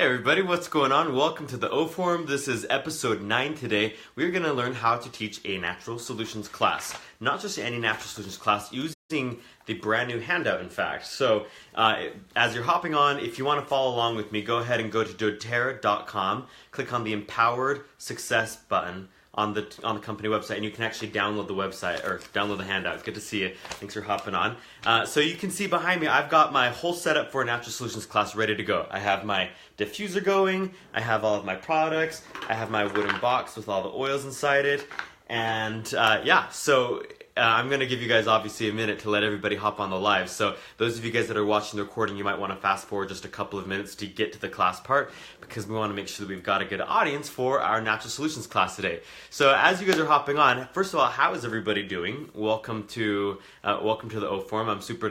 Hey everybody, what's going on? Welcome to the O Forum. This is episode 9 today. We're going to learn how to teach a natural solutions class. Not just any natural solutions class, using the brand new handout in fact. So as you're hopping on, if you want to follow along with me, go ahead and go to doterra.com, click on the Empowered Success button on the company website, and you can actually download the website or download the handout. Good to see you. Thanks for hopping on. So you can see behind me, I've got my whole setup for a natural solutions class ready to go. I have my diffuser going, I have all of my products, I have my wooden box with all the oils inside it, and I'm going to give you guys obviously a minute to let everybody hop on the live. So those of you guys that are watching the recording, you might want to fast forward just a couple of minutes to get to the class part, because we want to make sure that we've got a good audience for our natural solutions class today. So as you guys are hopping on, first of all, how is everybody doing? Welcome to the O Forum. I'm super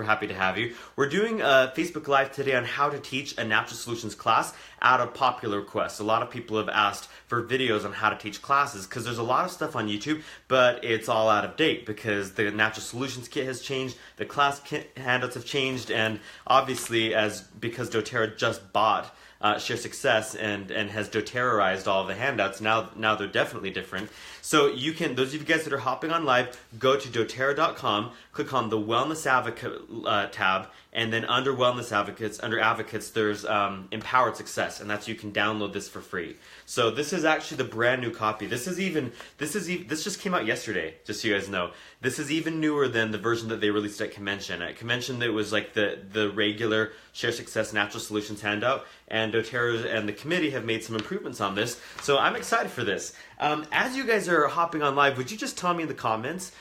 happy to have you. We're doing a Facebook Live today on how to teach a natural solutions class out of popular requests. A lot of people have asked for videos on how to teach classes because there's a lot of stuff on YouTube, but it's all out of date because the natural solutions kit has changed, the class kit handouts have changed, and obviously because doTERRA just bought Share Success and has doTERRAized all of the handouts, now they're definitely different. So you can, those of you guys that are hopping on live, go to doterra.com, click on the Wellness Advocate tab, and then under Wellness Advocates, under Advocates, there's Empowered Success, and that's you can download this for free. So this is actually the brand new copy. This just came out yesterday, just so you guys know. This is even newer than the version that they released at Convention. At Convention, it was like the regular Share Success Natural Solutions handout, and doTERRA and the committee have made some improvements on this. So I'm excited for this. As you guys are hopping on live, would you just tell me in the comments,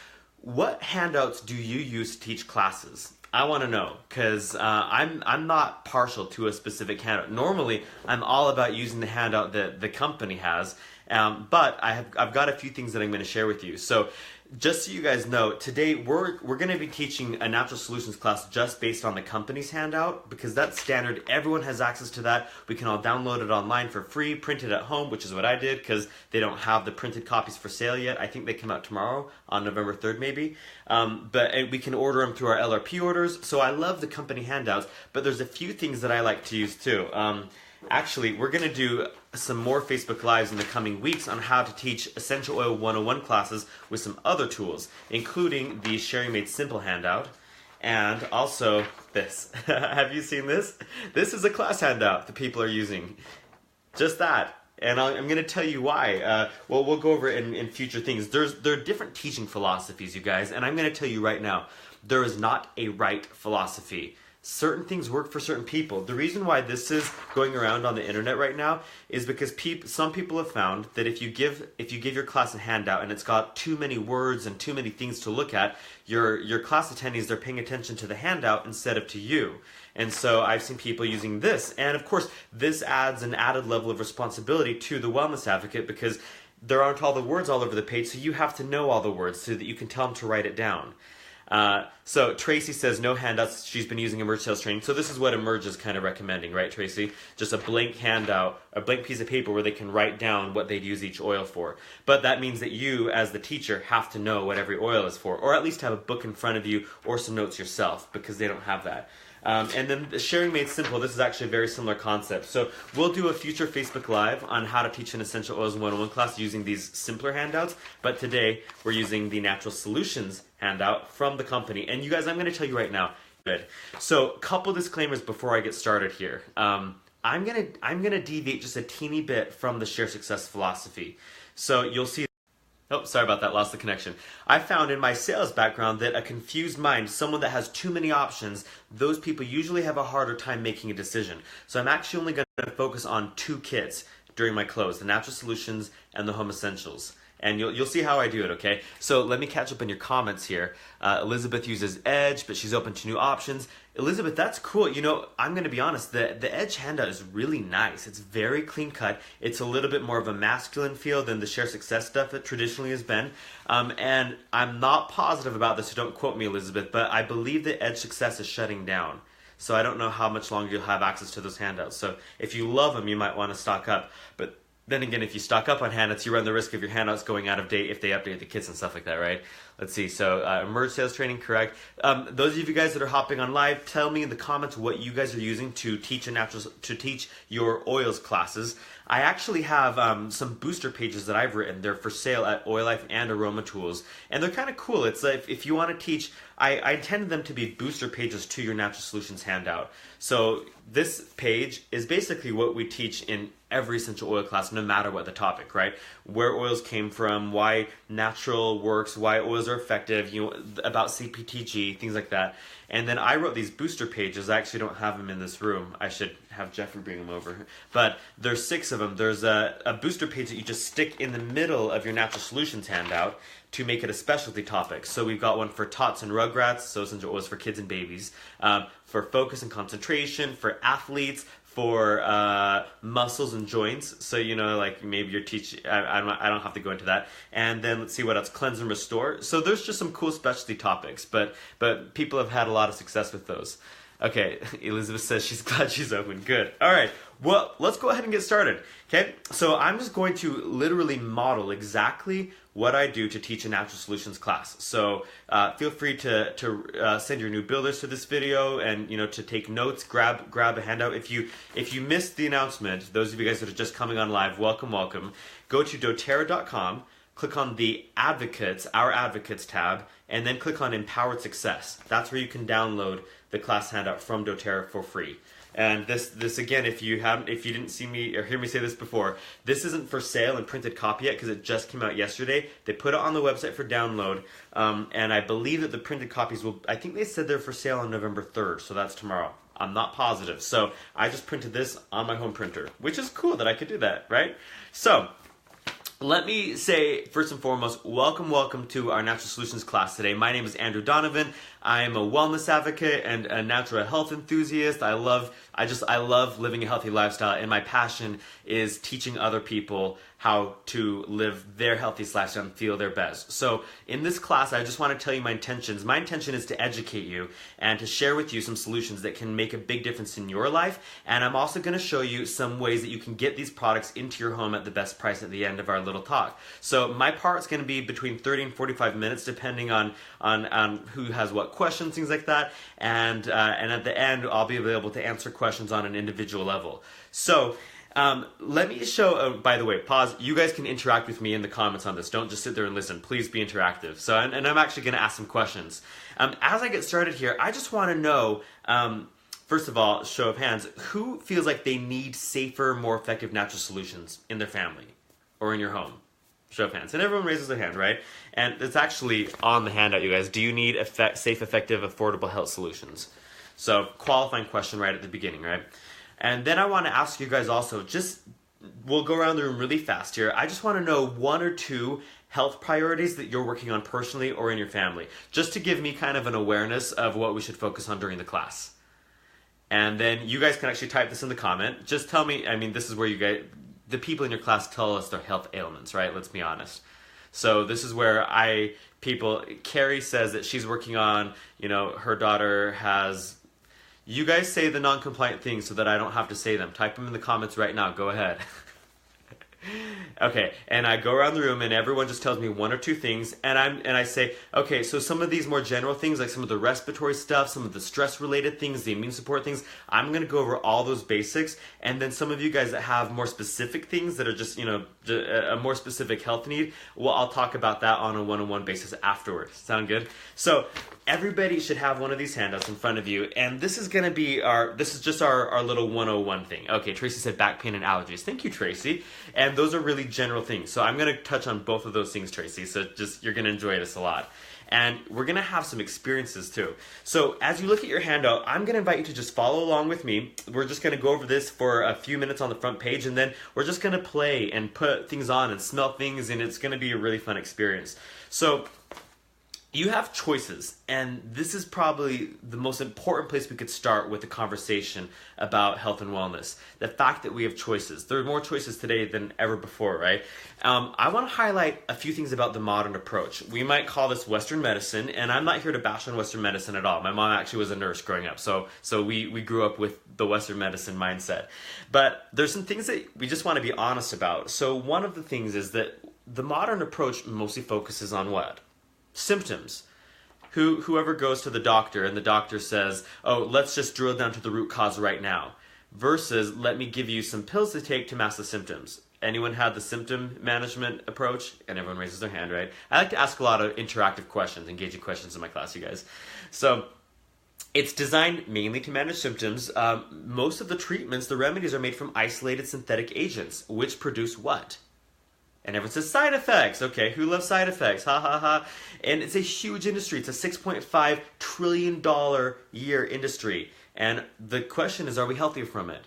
what handouts do you use to teach classes? I want to know, because I'm not partial to a specific handout. Normally, I'm all about using the handout that the company has, but I've got a few things that I'm going to share with you. So just so you guys know, today we're going to be teaching a natural solutions class just based on the company's handout, because that's standard. Everyone has access to that. We can all download it online for free, print it at home, which is what I did, because they don't have the printed copies for sale yet. I think they come out tomorrow on November 3rd maybe. But we can order them through our LRP orders. So I love the company handouts, but there's a few things that I like to use too. Actually, we're going to do some more Facebook Lives in the coming weeks on how to teach Essential Oil 101 classes with some other tools, including the Sharing Made Simple handout, and also this. Have you seen this? This is a class handout that people are using. Just that. And I'm going to tell you why. We'll go over it in future things. There are different teaching philosophies, you guys, and I'm going to tell you right now, there is not a right philosophy. Certain things work for certain people. The reason why this is going around on the internet right now is because some people have found that if you give your class a handout and it's got too many words and too many things to look at, your class attendees, they're paying attention to the handout instead of to you. And so I've seen people using this, and of course this adds an added level of responsibility to the wellness advocate, because there aren't all the words all over the page, so you have to know all the words so that you can tell them to write it down. So Tracy says no handouts. She's been using Emerge Sales Training. So this is what Emerge is kind of recommending, right, Tracy? Just a blank handout, a blank piece of paper where they can write down what they'd use each oil for. But that means that you, as the teacher, have to know what every oil is for, or at least have a book in front of you or some notes yourself, because they don't have that. And then the Sharing Made Simple, this is actually a very similar concept. So we'll do a future Facebook Live on how to teach an Essential Oils 101 class using these simpler handouts. But today, we're using the Natural Solutions handout from the company. And you guys, I'm going to tell you right now. Good. So a couple disclaimers before I get started here. I'm gonna deviate just a teeny bit from the Share Success philosophy. So you'll see. Oh, sorry about that, lost the connection. I found in my sales background that a confused mind, someone that has too many options, those people usually have a harder time making a decision. So I'm actually only going to focus on 2 kits during my close, the Natural Solutions and the Home Essentials. And you'll see how I do it, okay? So let me catch up on your comments here. Elizabeth uses Edge, but she's open to new options. Elizabeth, that's cool. You know, I'm going to be honest, the Edge handout is really nice. It's very clean cut. It's a little bit more of a masculine feel than the Share Success stuff it traditionally has been. And I'm not positive about this, so don't quote me, Elizabeth, but I believe that Edge Success is shutting down. So I don't know how much longer you'll have access to those handouts. So if you love them, you might want to stock up. But then again, if you stock up on handouts, you run the risk of your handouts going out of date if they update the kits and stuff like that, right? Let's see. So emerge sales training, correct. Those of you guys that are hopping on live, tell me in the comments what you guys are using to teach your oils classes. I actually have some booster pages that I've written. They're for sale at Oil Life and Aroma Tools, and they're kind of cool. It's like if you want to teach, I intended them to be booster pages to your Natural Solutions handout. So this page is basically what we teach in every essential oil class, no matter what the topic, right? Where oils came from, why natural works, why oils are effective, about CPTG, things like that. And then I wrote these booster pages. I actually don't have them in this room. I should have Jeffrey bring them over. But there's 6 of them. There's a booster page that you just stick in the middle of your Natural Solutions handout to make it a specialty topic. So we've got one for tots and rugrats, so essential oils for kids and babies, for focus and concentration, for athletes, for muscles and joints. So, like maybe you're teaching, I don't have to go into that. And then let's see what else, cleanse and restore. So there's just some cool specialty topics, but people have had a lot of success with those. Okay, Elizabeth says she's glad she's open. Good. All right. Well, let's go ahead and get started. Okay, so I'm just going to literally model exactly what I do to teach a Natural Solutions class. So feel free to send your new builders to this video and to take notes. Grab a handout. If you missed the announcement, those of you guys that are just coming on live, welcome. Go to doTERRA.com. Click on the Advocates, Our Advocates tab, and then click on Empowered Success. That's where you can download the class handout from doTERRA for free. And this again, if you didn't see me or hear me say this before, this isn't for sale in printed copy yet because it just came out yesterday. They put it on the website for download, and I believe that the printed copies I think they said they're for sale on November 3rd, so that's tomorrow. I'm not positive. So I just printed this on my home printer, which is cool that I could do that, right? So let me say, first and foremost, welcome to our Natural Solutions class today. My name is Andrew Donovan. I am a wellness advocate and a natural health enthusiast. I love living a healthy lifestyle, and my passion is teaching other people how to live their healthiest lifestyle and feel their best. So in this class, I just want to tell you my intentions. My intention is to educate you and to share with you some solutions that can make a big difference in your life. And I'm also going to show you some ways that you can get these products into your home at the best price at the end of our little talk. So my part's going to be between 30 and 45 minutes, depending on who has what questions, things like that. And at the end, I'll be able to answer questions on an individual level. So let me show, by the way, pause. You guys can interact with me in the comments on this. Don't just sit there and listen. Please be interactive. So, and I'm actually going to ask some questions. As I get started here, I just want to know, first of all, show of hands, who feels like they need safer, more effective natural solutions in their family or in your home? Show of hands. And everyone raises their hand, right? And it's actually on the handout, you guys. Do you need safe, effective, affordable health solutions? So, qualifying question right at the beginning, right? And then I want to ask you guys also, we'll go around the room really fast here. I just want to know 1 or 2 health priorities that you're working on personally or in your family, just to give me kind of an awareness of what we should focus on during the class. And then you guys can actually type this in the comment. Just tell me, this is where the people in your class tell us their health ailments, right? Let's be honest. So this is where Carrie says that she's working on, her daughter has. You guys say the non-compliant things so that I don't have to say them. Type them in the comments right now. Go ahead. Okay, and I go around the room and everyone just tells me 1 or 2 things, and I say, okay, so some of these more general things, like some of the respiratory stuff, some of the stress-related things, the immune support things, I'm going to go over all those basics, and then some of you guys that have more specific things that are just, a more specific health need, well, I'll talk about that on a one-on-one basis afterwards. Sound good? So everybody should have one of these handouts in front of you, and this is going to be just our little 101 thing. Okay, Tracy said back pain and allergies. Thank you, Tracy. And those are really general things. So I'm going to touch on both of those things, Tracy. So you're going to enjoy this a lot. And we're going to have some experiences too. So as you look at your handout, I'm going to invite you to just follow along with me. We're just going to go over this for a few minutes on the front page, and then we're just going to play and put things on and smell things, and it's going to be a really fun experience. So you have choices, and this is probably the most important place we could start with the conversation about health and wellness. The fact that we have choices. There are more choices today than ever before, right? I want to highlight a few things about the modern approach. We might call this Western medicine, and I'm not here to bash on Western medicine at all. My mom actually was a nurse growing up, so we grew up with the Western medicine mindset. But there's some things that we just want to be honest about. So one of the things is that the modern approach mostly focuses on what? symptoms. Whoever goes to the doctor and the doctor says, oh, let's just drill down to the root cause right now, versus let me give you some pills to take to mask the symptoms. Anyone had the symptom management approach? And everyone raises their hand, right? I like to ask a lot of interactive questions, engaging questions in my class, you guys. So it's designed mainly to manage symptoms. Most of the treatments, the remedies, are made from isolated synthetic agents, which produce what? And everyone says side effects. Okay, who loves side effects? Ha ha ha. And it's a huge industry. It's a $6.5 trillion year industry. And the question is, are we healthier from it?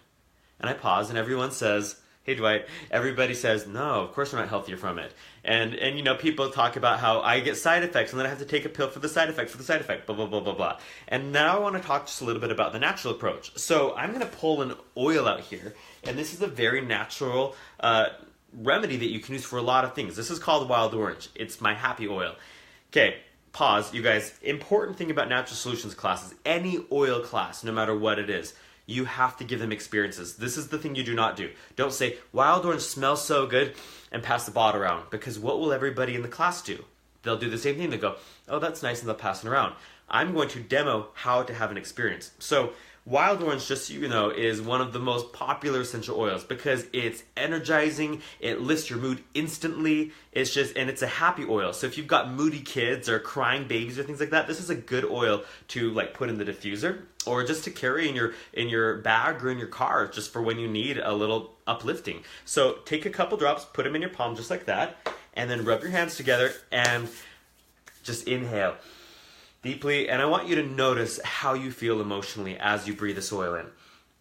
And I pause and everyone says, hey Dwight, everybody says, no, of course we're not healthier from it. And you know, people talk about how I get side effects and then I have to take a pill for the side effect, blah, blah, blah, blah, blah. And now I want to talk just a little bit about the natural approach. So I'm going to pull an oil out here, and this is a very natural remedy that you can use for a lot of things. This is called wild orange. It's my happy oil. Okay, pause, you guys. Important thing about natural solutions classes, any oil class, no matter what it is, you have to give them experiences. This is the thing you do not do. Don't say, wild orange smells so good, and pass the bottle around. Because what will everybody in the class do? They'll do the same thing. They'll go, oh, that's nice, and they'll pass it around. I'm going to demo how to have an experience. So wild orange, just so you know, is one of the most popular essential oils because it's energizing, it lifts your mood instantly, and it's a happy oil. So if you've got moody kids or crying babies or things like that, this is a good oil to like put in the diffuser or just to carry in your bag or in your car just for when you need a little uplifting. So take a couple drops, put them in your palm just like that, and then rub your hands together and just inhale deeply, and I want you to notice how you feel emotionally as you breathe this oil in.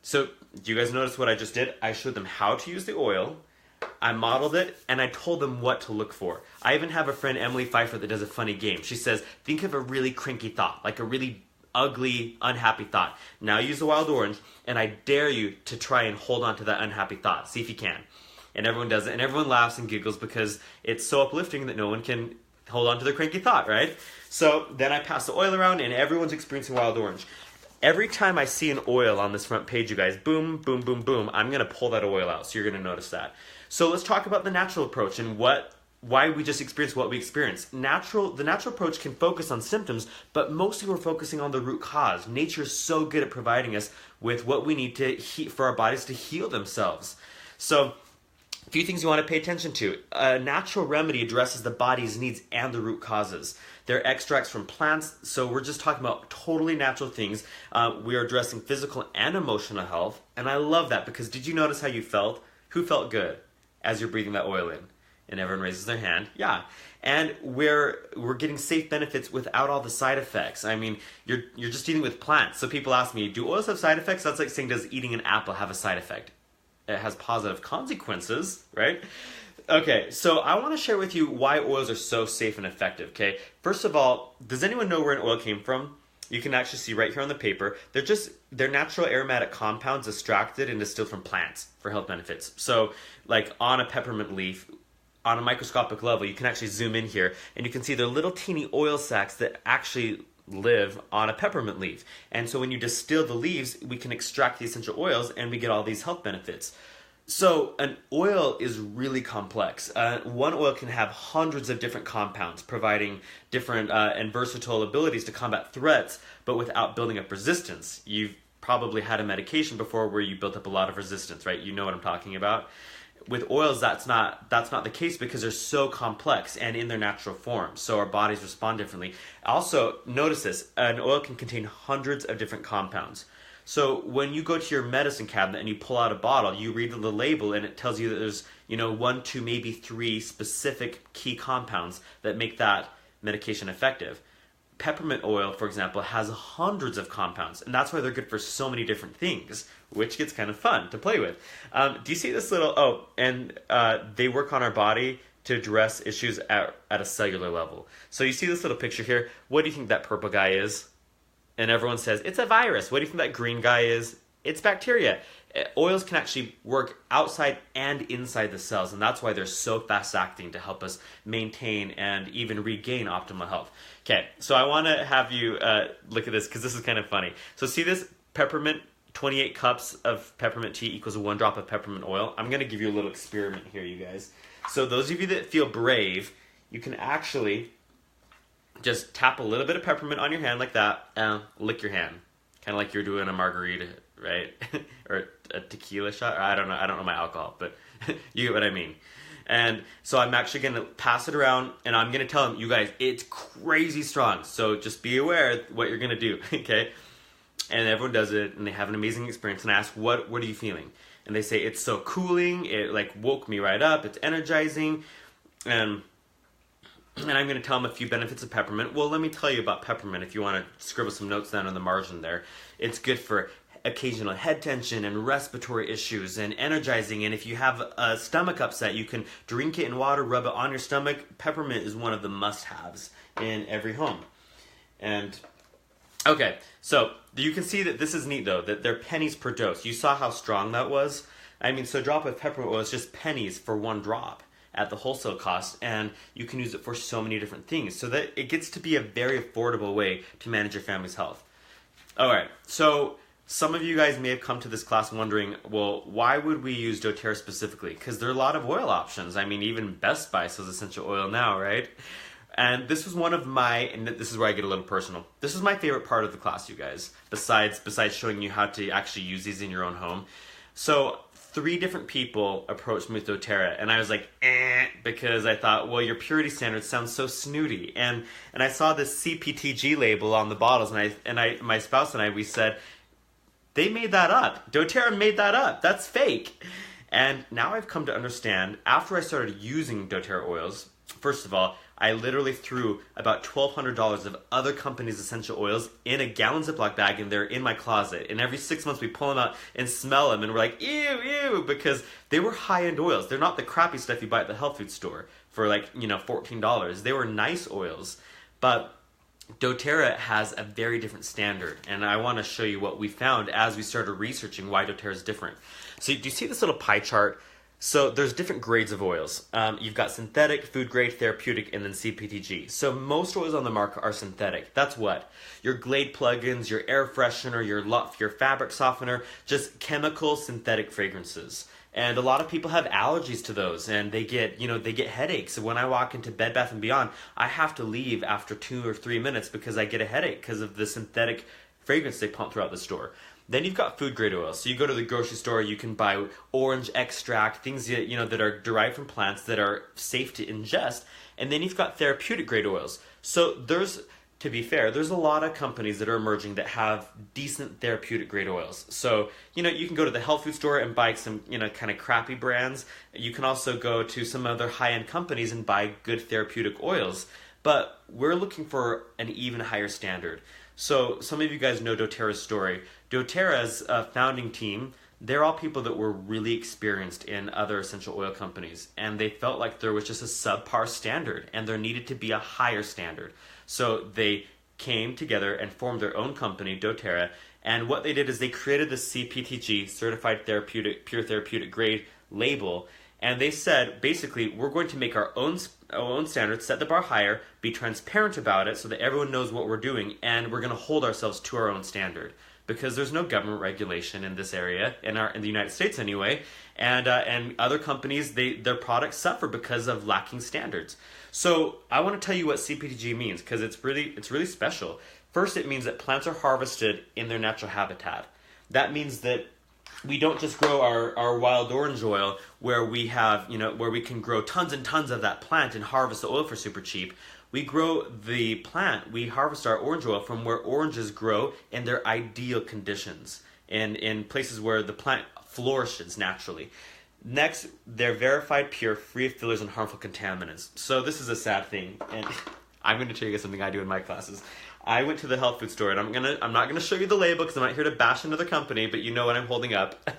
So, do you guys notice what I just did? I showed them how to use the oil, I modeled it, and I told them what to look for. I even have a friend, Emily Pfeiffer, that does a funny game. She says, think of a really cranky thought, like a really ugly, unhappy thought. Now use the wild orange, and I dare you to try and hold on to that unhappy thought. See if you can. And everyone does it, and everyone laughs and giggles because it's so uplifting that no one can hold on to their cranky thought, right? So then I pass the oil around and everyone's experiencing wild orange. Every time I see an oil on this front page, you guys, boom, boom, boom, boom, I'm going to pull that oil out. So you're going to notice that. So let's talk about the natural approach and why we just experience what we experience. The natural approach can focus on symptoms, but mostly we're focusing on the root cause. Nature is so good at providing us with what we need to for our bodies to heal themselves. So a few things you want to pay attention to. A natural remedy addresses the body's needs and the root causes. They're extracts from plants, so we're just talking about totally natural things. We are addressing physical and emotional health, and I love that because did you notice how you felt? Who felt good as you're breathing that oil in? And everyone raises their hand. Yeah. And we're getting safe benefits without all the side effects. I mean, you're just dealing with plants. So people ask me, do oils have side effects? That's like saying, does eating an apple have a side effect? It has positive consequences, right? Okay, so I want to share with you why oils are so safe and effective, okay? First of all, does anyone know where an oil came from? You can actually see right here on the paper. They're natural aromatic compounds extracted and distilled from plants for health benefits. So, like on a peppermint leaf, on a microscopic level, you can actually zoom in here, and you can see they're little teeny oil sacs that actually live on a peppermint leaf. And so when you distill the leaves, we can extract the essential oils and we get all these health benefits. So an oil is really complex. One oil can have hundreds of different compounds providing different and versatile abilities to combat threats, but without building up resistance. You've probably had a medication before where you built up a lot of resistance, right? You know what I'm talking about. With oils, that's not the case because they're so complex and in their natural form, so our bodies respond differently. Also, notice this, an oil can contain hundreds of different compounds. So when you go to your medicine cabinet and you pull out a bottle, you read the label and it tells you that there's 1, 2, maybe 3 specific key compounds that make that medication effective. Peppermint oil, for example, has hundreds of compounds, and that's why they're good for so many different things, which gets kind of fun to play with. Do you see this little, they work on our body to address issues at a cellular level. So you see this little picture here. What do you think that purple guy is? And everyone says, it's a virus. What do you think that green guy is? It's bacteria. Oils can actually work outside and inside the cells, and that's why they're so fast-acting to help us maintain and even regain optimal health. Okay, so I want to have you look at this because this is kind of funny. So see this peppermint, 28 cups of peppermint tea equals 1 drop of peppermint oil. I'm going to give you a little experiment here, you guys. So those of you that feel brave, you can actually just tap a little bit of peppermint on your hand like that, and lick your hand. Kind of like you're doing a margarita, right? Or a tequila shot. Or I don't know my alcohol, but you get what I mean. And so I'm actually going to pass it around, and I'm going to tell them, you guys, it's crazy strong. So just be aware what you're going to do, okay? And everyone does it, and they have an amazing experience. And I ask, what are you feeling? And they say, it's so cooling. It like woke me right up. It's energizing. And I'm going to tell them a few benefits of peppermint. Well, let me tell you about peppermint if you want to scribble some notes down on the margin there. It's good for occasional head tension and respiratory issues and energizing. And if you have a stomach upset, you can drink it in water, rub it on your stomach. Peppermint is one of the must-haves in every home. And okay, so you can see that this is neat though, that they're pennies per dose. You saw how strong that was? I mean, so a drop of peppermint oil is just pennies for one drop at the wholesale cost, and you can use it for so many different things, so that it gets to be a very affordable way to manage your family's health. Alright, so some of you guys may have come to this class wondering, well, why would we use doTERRA specifically? Because there are a lot of oil options. I mean, even Best Buy sells essential oil now, right? And this was one of my, and this is where I get a little personal, this is my favorite part of the class, you guys, besides showing you how to actually use these in your own home. So 3 different people approached me with doTERRA, and I was like, because I thought, well, your purity standards sound so snooty. And I saw this CPTG label on the bottles, and my spouse and I, we said, they made that up. doTERRA made that up. That's fake. And now I've come to understand, after I started using doTERRA oils, first of all, I literally threw about $1,200 of other companies' essential oils in a gallon Ziploc bag, and they're in my closet. And every 6 months we pull them out and smell them, and we're like, ew, because they were high-end oils. They're not the crappy stuff you buy at the health food store for like, $14. They were nice oils. But doTERRA has a very different standard, and I want to show you what we found as we started researching why doTERRA is different. So do you see this little pie chart? So there's different grades of oils. You've got synthetic, food grade, therapeutic, and then CPTG. So most oils on the market are synthetic. That's what? Your Glade plugins, your air freshener, your fabric softener, just chemical synthetic fragrances. And a lot of people have allergies to those, and they get headaches. So when I walk into Bed Bath & Beyond, I have to leave after 2 or 3 minutes because I get a headache because of the synthetic fragrance they pump throughout the store. Then you've got food grade oils. So you go to the grocery store, you can buy orange extract, things that are derived from plants that are safe to ingest. And then you've got therapeutic grade oils. So to be fair, there's a lot of companies that are emerging that have decent therapeutic grade oils. So, you can go to the health food store and buy some, kind of crappy brands. You can also go to some other high-end companies and buy good therapeutic oils. But we're looking for an even higher standard. So some of you guys know doTERRA's story. doTERRA's founding team, they're all people that were really experienced in other essential oil companies. And they felt like there was just a subpar standard, and there needed to be a higher standard. So they came together and formed their own company, doTERRA, and what they did is they created the CPTG, Certified Therapeutic, Pure Therapeutic Grade label, and they said, basically, we're going to make our own standards, set the bar higher, be transparent about it so that everyone knows what we're doing, and we're going to hold ourselves to our own standard. Because there's no government regulation in this area, in the United States anyway, and other companies, their products suffer because of lacking standards. So I want to tell you what CPTG means, because it's really special. First, it means that plants are harvested in their natural habitat. That means that we don't just grow our wild orange oil where we can grow tons and tons of that plant and harvest the oil for super cheap. We grow the plant, we harvest our orange oil from where oranges grow in their ideal conditions and in places where the plant flourishes naturally. Next, they're verified pure, free of fillers and harmful contaminants. So this is a sad thing, and I'm going to tell you guys something I do in my classes. I went to the health food store, and I'm not gonna show you the label because I'm not here to bash another company, but you know what I'm holding up.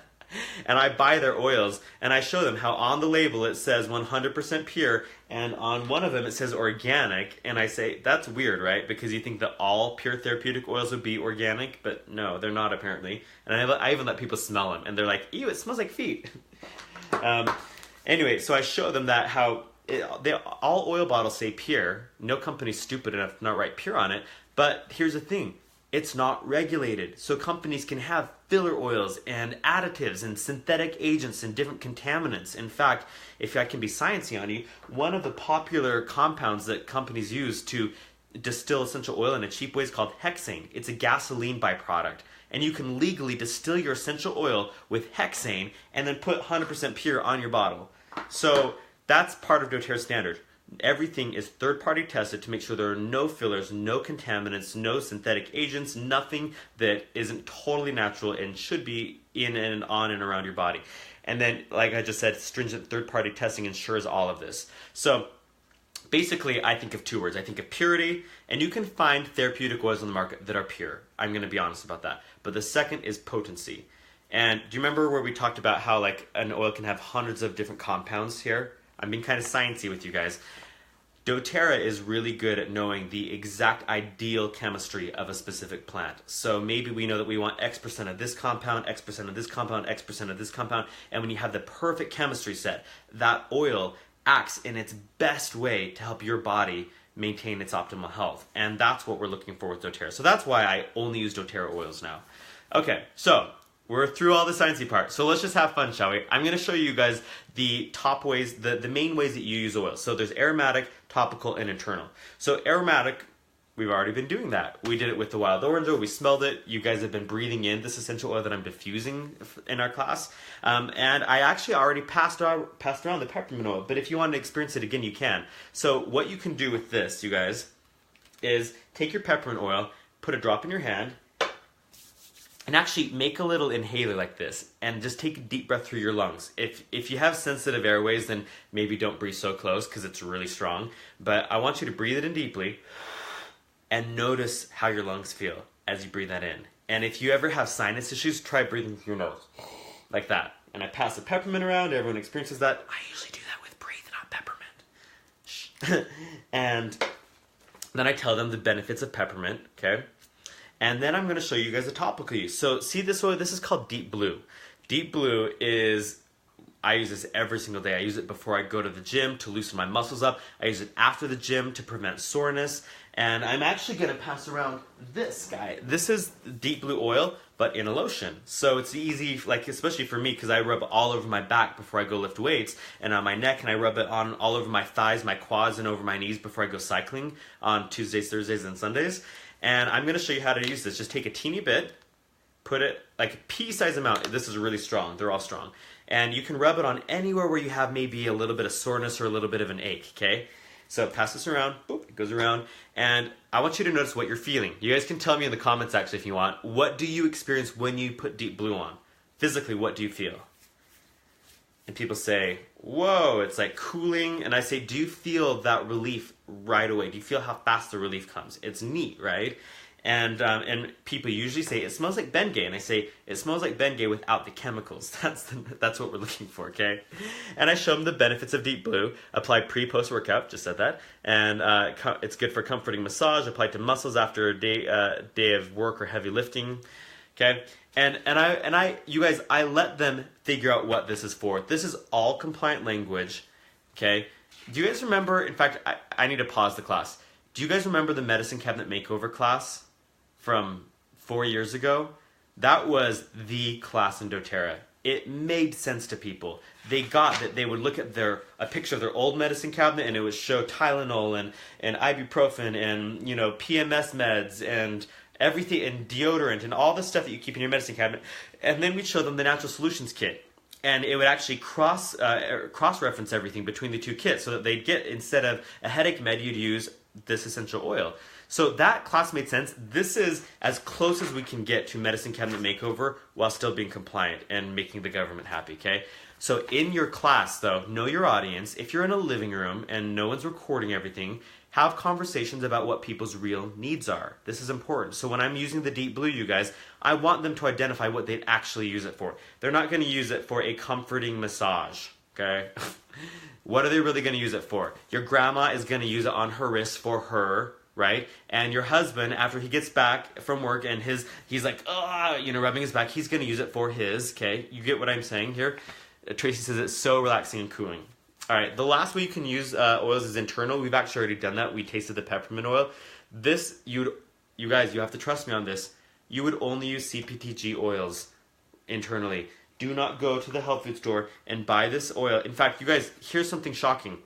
And I buy their oils, and I show them how on the label it says 100% pure, and on one of them it says organic, and I say, that's weird, right? Because you think that all pure therapeutic oils would be organic, but no, they're not apparently. And I even let people smell them, and they're like, ew, it smells like feet. Anyway, so I show them that all oil bottles say pure. No company's stupid enough to not write pure on it. But here's the thing. It's not regulated. So companies can have filler oils and additives and synthetic agents and different contaminants. In fact, if I can be sciencey on you, one of the popular compounds that companies use to distill essential oil in a cheap way is called hexane. It's a gasoline byproduct. And you can legally distill your essential oil with hexane and then put 100% pure on your bottle. So that's part of doTERRA's standard. Everything is third-party tested to make sure there are no fillers, no contaminants, no synthetic agents, nothing that isn't totally natural and should be in and on and around your body. And then, like I just said, stringent third-party testing ensures all of this. So basically, I think of two words. I think of purity, and you can find therapeutic oils on the market that are pure. I'm going to be honest about that. But the second is potency. And do you remember where we talked about how like an oil can have hundreds of different compounds here? I'm being kind of sciencey with you guys. doTERRA is really good at knowing the exact ideal chemistry of a specific plant. So maybe we know that we want X% of this compound, X% of this compound, X% of this compound, and when you have the perfect chemistry set, that oil acts in its best way to help your body maintain its optimal health. And that's what we're looking for with doTERRA. So that's why I only use doTERRA oils now. Okay, so we're through all the sciencey part. So let's just have fun, shall we? I'm going to show you guys the top ways, the main ways that you use oils. So there's aromatic, topical, and internal. So aromatic, we've already been doing that. We did it with the wild orange oil. We smelled it. You guys have been breathing in this essential oil that I'm diffusing in our class. And I actually already passed around the peppermint oil. But if you want to experience it again, you can. So what you can do with this, you guys, is take your peppermint oil, put a drop in your hand, and actually make a little inhaler like this and just take a deep breath through your lungs. If you have sensitive airways, then maybe don't breathe so close because it's really strong. But I want you to breathe it in deeply and notice how your lungs feel as you breathe that in. And if you ever have sinus issues, try breathing through your nose like that. And I pass the peppermint around. Everyone experiences that. I usually do that with Breathe, not peppermint. Shh. And then I tell them the benefits of peppermint, okay? And then I'm going to show you guys a topical use. So see this oil? This is called Deep Blue. Deep Blue is, I use this every single day. I use it before I go to the gym to loosen my muscles up. I use it after the gym to prevent soreness. And I'm actually going to pass around this guy. This is Deep Blue oil, but in a lotion. So it's easy, like especially for me, because I rub all over my back before I go lift weights, and on my neck, and I rub it on all over my thighs, my quads, and over my knees before I go cycling on Tuesdays, Thursdays, and Sundays. And I'm going to show you how to use this. Just take a teeny bit, put it like a pea-sized amount. This is really strong. They're all strong. And you can rub it on anywhere where you have maybe a little bit of soreness or a little bit of an ache, okay? So pass this around. Boop, it goes around. And I want you to notice what you're feeling. You guys can tell me in the comments, actually, if you want. What do you experience when you put Deep Blue on? Physically, what do you feel? And people say, whoa, it's like cooling. And I say, do you feel that relief right away? Do you feel how fast the relief comes? It's neat, right? And people usually say, it smells like Bengay. And I say, it smells like Bengay without the chemicals. That's what we're looking for, okay? And I show them the benefits of Deep Blue. Apply pre-post-workout, just said that. And it's good for comforting massage, applied to muscles after a day of work or heavy lifting, okay? And you guys, I let them figure out what this is for. This is all compliant language, okay? Do you guys remember, in fact, I need to pause the class. Do you guys remember the medicine cabinet makeover class from 4 years ago? That was the class in doTERRA. It made sense to people. They got that they would look at a picture of their old medicine cabinet and it would show Tylenol and ibuprofen and, you know, PMS meds and everything, and deodorant and all the stuff that you keep in your medicine cabinet. And then we'd show them the Natural Solutions kit. And it would actually cross-reference everything between the two kits so that they'd get, instead of a headache med, you'd use this essential oil. So that class made sense. This is as close as we can get to medicine cabinet makeover while still being compliant and making the government happy, okay? So in your class, though, know your audience. If you're in a living room and no one's recording everything, have conversations about what people's real needs are. This is important. So when I'm using the Deep Blue, you guys, I want them to identify what they'd actually use it for. They're not going to use it for a comforting massage, okay? What are they really going to use it for? Your grandma is going to use it on her wrist for her, right? And your husband, after he gets back from work and he's like, rubbing his back, he's going to use it for his, okay? You get what I'm saying here? Tracy says it's so relaxing and cooling. All right, the last way you can use oils is internal. We've actually already done that. We tasted the peppermint oil. This, you guys, you have to trust me on this. You would only use CPTG oils internally. Do not go to the health food store and buy this oil. In fact, you guys, here's something shocking.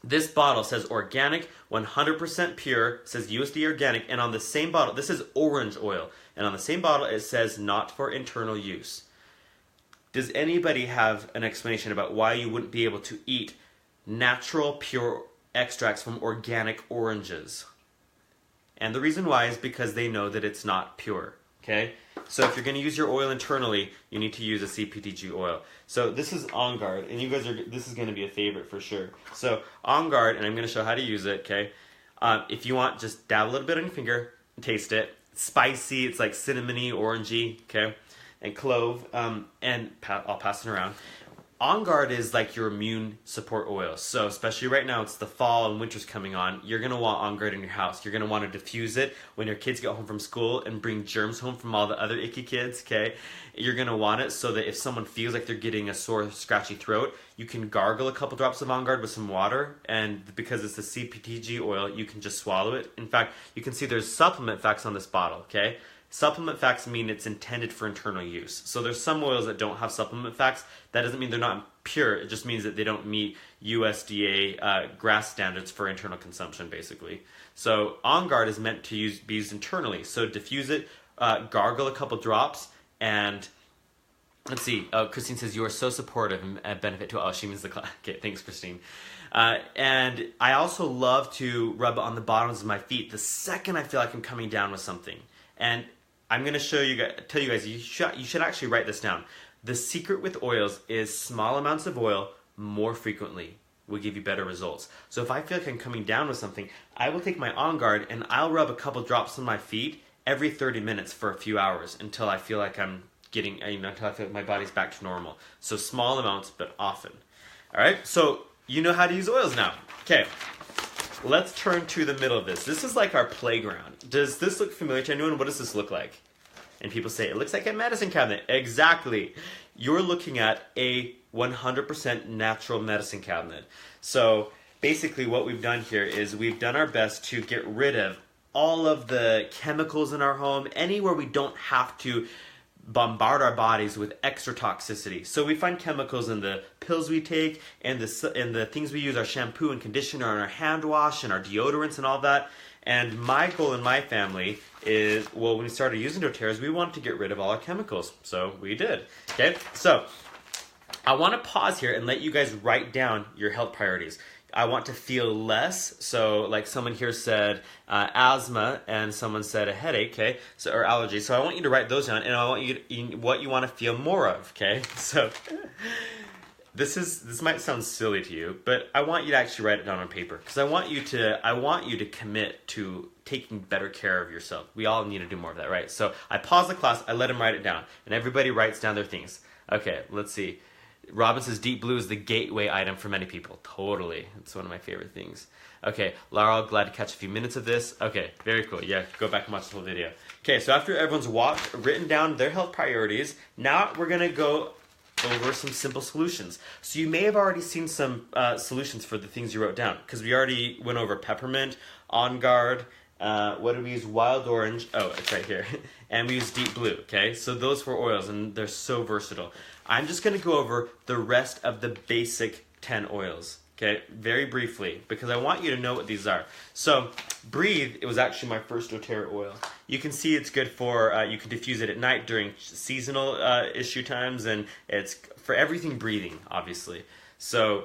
This bottle says organic, 100% pure, says USD organic, and on the same bottle, this is orange oil, and on the same bottle it says not for internal use. Does anybody have an explanation about why you wouldn't be able to eat natural, pure extracts from organic oranges? And the reason why is because they know that it's not pure, okay? So if you're going to use your oil internally, you need to use a CPTG oil. So this is On Guard, and you guys this is going to be a favorite for sure. So On Guard, and I'm going to show how to use it, okay? If you want, just dab a little bit on your finger, taste it. It's spicy, it's like cinnamony, orangey, okay? And clove, and I'll pass it around. On Guard is like your immune support oil. So especially right now, it's the fall and winter's coming on. You're going to want On Guard in your house. You're going to want to diffuse it when your kids get home from school and bring germs home from all the other icky kids, okay? You're going to want it so that if someone feels like they're getting a sore, scratchy throat, you can gargle a couple drops of On Guard with some water, and because it's a CPTG oil, you can just swallow it. In fact, you can see there's supplement facts on this bottle, okay? Supplement facts mean it's intended for internal use. So there's some oils that don't have supplement facts. That doesn't mean they're not pure. It just means that they don't meet USDA GRAS standards for internal consumption, basically. So On Guard is meant to be used internally. So diffuse it, gargle a couple drops, and let's see. Christine says, you are so supportive and benefit to all. She means the class. Okay, thanks, Christine. And I also love to rub it on the bottoms of my feet the second I feel like I'm coming down with something. And I'm going to tell you guys, you should actually write this down. The secret with oils is small amounts of oil more frequently will give you better results. So if I feel like I'm coming down with something, I will take my On Guard and I'll rub a couple drops on my feet every 30 minutes for a few hours until I feel like I'm getting, until I feel like my body's back to normal. So small amounts, but often. All right, so you know how to use oils now. Okay. Let's turn to the middle of this. This is like our playground. Does this look familiar to anyone? What does this look like? And people say, it looks like a medicine cabinet. Exactly. You're looking at a 100% natural medicine cabinet. So basically what we've done here is we've done our best to get rid of all of the chemicals in our home, anywhere we don't have to bombard our bodies with extra toxicity. So we find chemicals in the pills we take and the things we use, our shampoo and conditioner and our hand wash and our deodorants and all that. And my goal in my family is, well, when we started using doTERRA, we wanted to get rid of all our chemicals. So we did. Okay, so I want to pause here and let you guys write down your health priorities. I want to feel less. So like someone here said asthma, and someone said a headache, okay, so, or allergy. So I want you to write those down, and I want you to, what you want to feel more of, okay? So this might sound silly to you, but I want you to actually write it down on paper, because I want you to commit to taking better care of yourself. We all need to do more of that, right? So I pause the class, I let them write it down, and everybody writes down their things. Okay, let's see. Robin says deep blue is the gateway item for many people. Totally. It's one of my favorite things. Okay, Laurel, glad to catch a few minutes of this. Okay, very cool. Yeah, go back and watch the whole video. Okay, so after everyone's written down their health priorities, now we're going to go over some simple solutions. So you may have already seen some solutions for the things you wrote down, because we already went over peppermint, On Guard, what did we use? Wild orange. Oh, it's right here. And we use deep blue, okay? So those 4 oils, and they're so versatile. I'm just going to go over the rest of the basic 10 oils, okay? Very briefly, because I want you to know what these are. So Breathe, it was actually my first doTERRA oil. You can see it's good for, you can diffuse it at night during seasonal issue times, and it's for everything breathing, obviously. So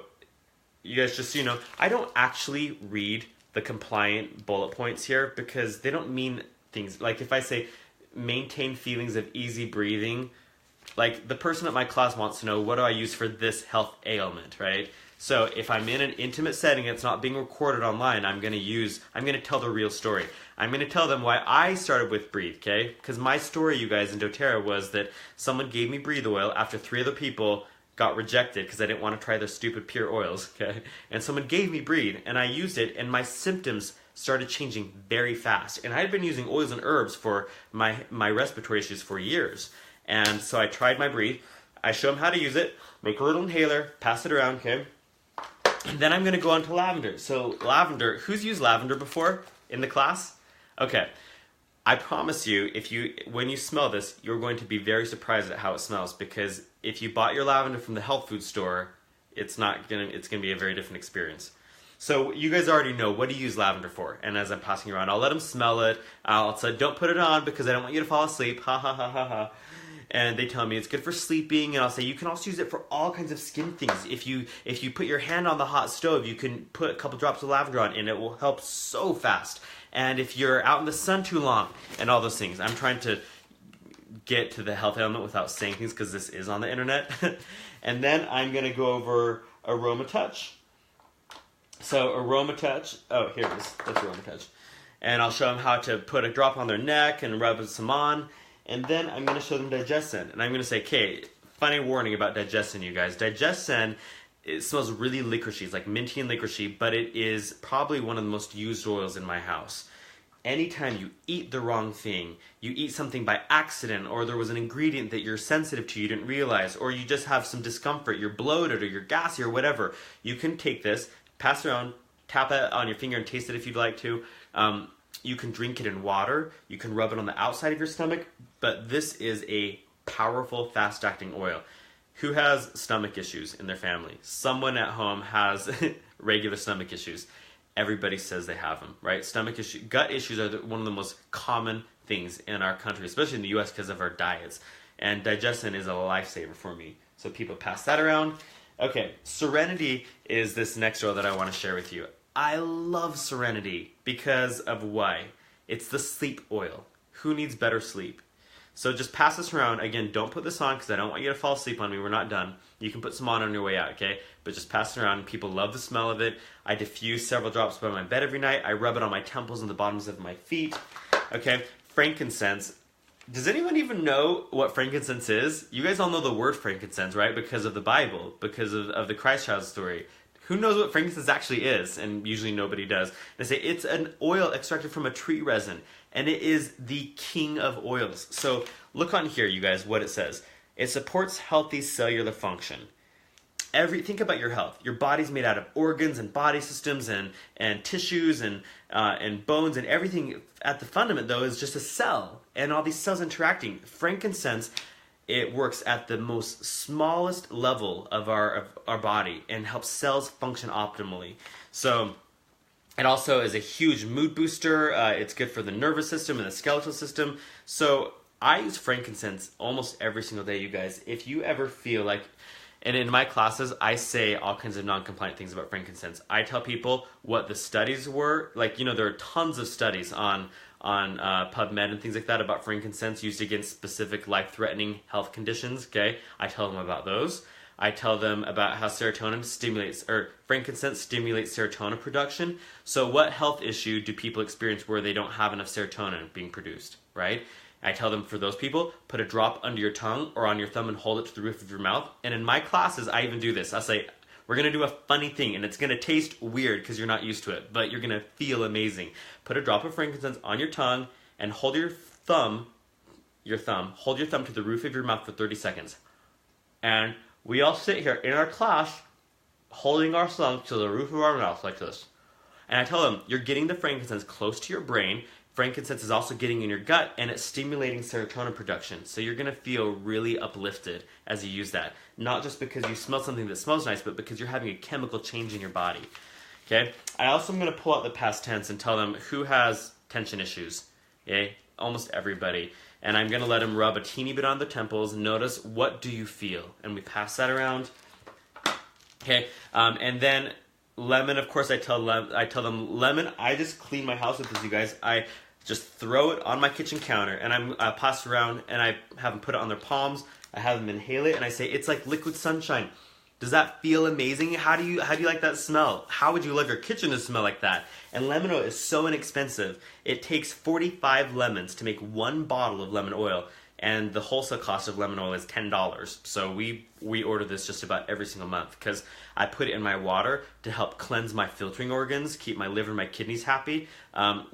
you guys just, I don't actually read the compliant bullet points here, because they don't mean things. Like if I say maintain feelings of easy breathing, like the person at my class wants to know, what do I use for this health ailment, right? So if I'm in an intimate setting that's not being recorded online, I'm going to tell the real story. I'm going to tell them why I started with Breathe, okay? Because my story, you guys, in doTERRA was that someone gave me Breathe oil after 3 other people got rejected because I didn't want to try their stupid pure oils, okay? And someone gave me Breathe, and I used it, and my symptoms started changing very fast. And I had been using oils and herbs for my respiratory issues for years. And so I tried my Breathe. I show them how to use it, make a little inhaler, pass it around, okay? And then I'm going to go on to lavender. So lavender, who's used lavender before in the class? Okay. I promise you, when you smell this, you're going to be very surprised at how it smells, because if you bought your lavender from the health food store, it's going to be a very different experience. So you guys already know, what do you use lavender for? And as I'm passing around, I'll let them smell it. I'll say, don't put it on because I don't want you to fall asleep. Ha ha ha ha ha. And they tell me it's good for sleeping, and I'll say you can also use it for all kinds of skin things. If you put your hand on the hot stove, you can put a couple drops of lavender on, and it will help so fast. And if you're out in the sun too long, and all those things. I'm trying to get to the health element without saying things because this is on the internet. And then I'm going to go over Aroma Touch. So Aroma Touch, oh, here it is. That's Aroma Touch. And I'll show them how to put a drop on their neck and rub some on. And then I'm going to show them Digestin. And I'm going to say, okay, funny warning about Digestin, you guys. Digestin, it smells really licoricey. It's like minty and licoricey, but it is probably one of the most used oils in my house. Anytime you eat the wrong thing, you eat something by accident, or there was an ingredient that you're sensitive to, you didn't realize, or you just have some discomfort, you're bloated or you're gassy or whatever, you can take this, pass it around, tap it on your finger and taste it if you'd like to. You can drink it in water. You can rub it on the outside of your stomach. But this is a powerful, fast-acting oil. Who has stomach issues in their family? Someone at home has regular stomach issues. Everybody says they have them, right? Stomach issues, gut issues are one of the most common things in our country, especially in the U.S. because of our diets. And Digestin is a lifesaver for me. So people pass that around. Okay, Serenity is this next oil that I want to share with you. I love Serenity because of why. It's the sleep oil. Who needs better sleep? So just pass this around. Again, don't put this on because I don't want you to fall asleep on me. We're not done. You can put some on your way out, okay? But just pass it around. People love the smell of it. I diffuse several drops by my bed every night. I rub it on my temples and the bottoms of my feet. Okay, frankincense. Does anyone even know what frankincense is? You guys all know the word frankincense, right? Because of the Bible, because of the Christ child story. Who knows what frankincense actually is? And usually nobody does. They say it's an oil extracted from a tree resin, and it is the king of oils. So look on here, you guys, what it says. It supports healthy cellular function. Think about your health. Your body's made out of organs and body systems and tissues and bones, and everything at the fundament, though, is just a cell, and all these cells interacting. Frankincense, it works at the most smallest level of our body and helps cells function optimally. So it also is a huge mood booster. It's good for the nervous system and the skeletal system. So I use frankincense almost every single day, you guys. If you ever feel like, and in my classes, I say all kinds of non-compliant things about frankincense. I tell people what the studies were. Like, there are tons of studies on PubMed and things like that about frankincense used against specific life-threatening health conditions, okay? I tell them about those. I tell them about how frankincense stimulates serotonin production. So what health issue do people experience where they don't have enough serotonin being produced, right? I tell them, for those people, put a drop under your tongue or on your thumb and hold it to the roof of your mouth. And in my classes, I even do this. I say, we're going to do a funny thing, and it's going to taste weird because you're not used to it, but you're going to feel amazing. Put a drop of frankincense on your tongue and hold your thumb to the roof of your mouth for 30 seconds. And we all sit here in our class holding our thumb to the roof of our mouth like this. And I tell them, you're getting the frankincense close to your brain. Frankincense is also getting in your gut, and it's stimulating serotonin production. So you're going to feel really uplifted as you use that. Not just because you smell something that smells nice, but because you're having a chemical change in your body. Okay? I also am going to pull out the past tense and tell them who has tension issues. Okay? Almost everybody. And I'm going to let them rub a teeny bit on the temples. Notice, what do you feel? And we pass that around. Okay? And then lemon, of course, I tell them lemon. I just clean my house with this, you guys. I just throw it on my kitchen counter, and I pass it around, and I have them put it on their palms. I have them inhale it, and I say, it's like liquid sunshine. Does that feel amazing? How do you like that smell? How would you like your kitchen to smell like that? And lemon oil is so inexpensive. It takes 45 lemons to make one bottle of lemon oil, and the wholesale cost of lemon oil is $10. So we order this just about every single month because I put it in my water to help cleanse my filtering organs, keep my liver and my kidneys happy.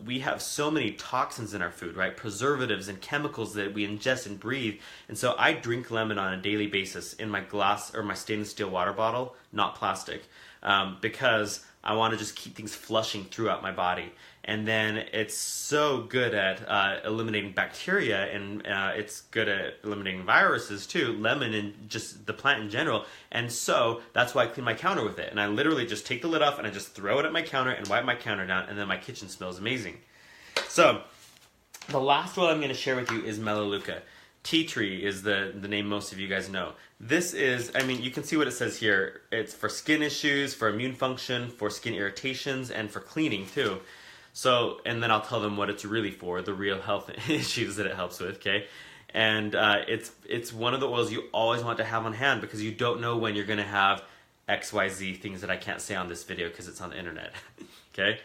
We have so many toxins in our food, right? Preservatives and chemicals that we ingest and breathe. And so I drink lemon on a daily basis in my glass or my stainless steel water bottle, not plastic, because I want to just keep things flushing throughout my body. And then it's so good at eliminating bacteria, and it's good at eliminating viruses too, lemon and just the plant in general. And so that's why I clean my counter with it. And I literally just take the lid off and I just throw it at my counter and wipe my counter down, and then my kitchen smells amazing. So the last oil I'm going to share with you is Melaleuca. Tea tree is the name most of you guys know. This is, I mean, you can see what it says here. It's for skin issues, for immune function, for skin irritations, and for cleaning too. So, and then I'll tell them what it's really for, the real health issues that it helps with, okay? And it's one of the oils you always want to have on hand because you don't know when you're going to have XYZ things that I can't say on this video because it's on the internet, okay?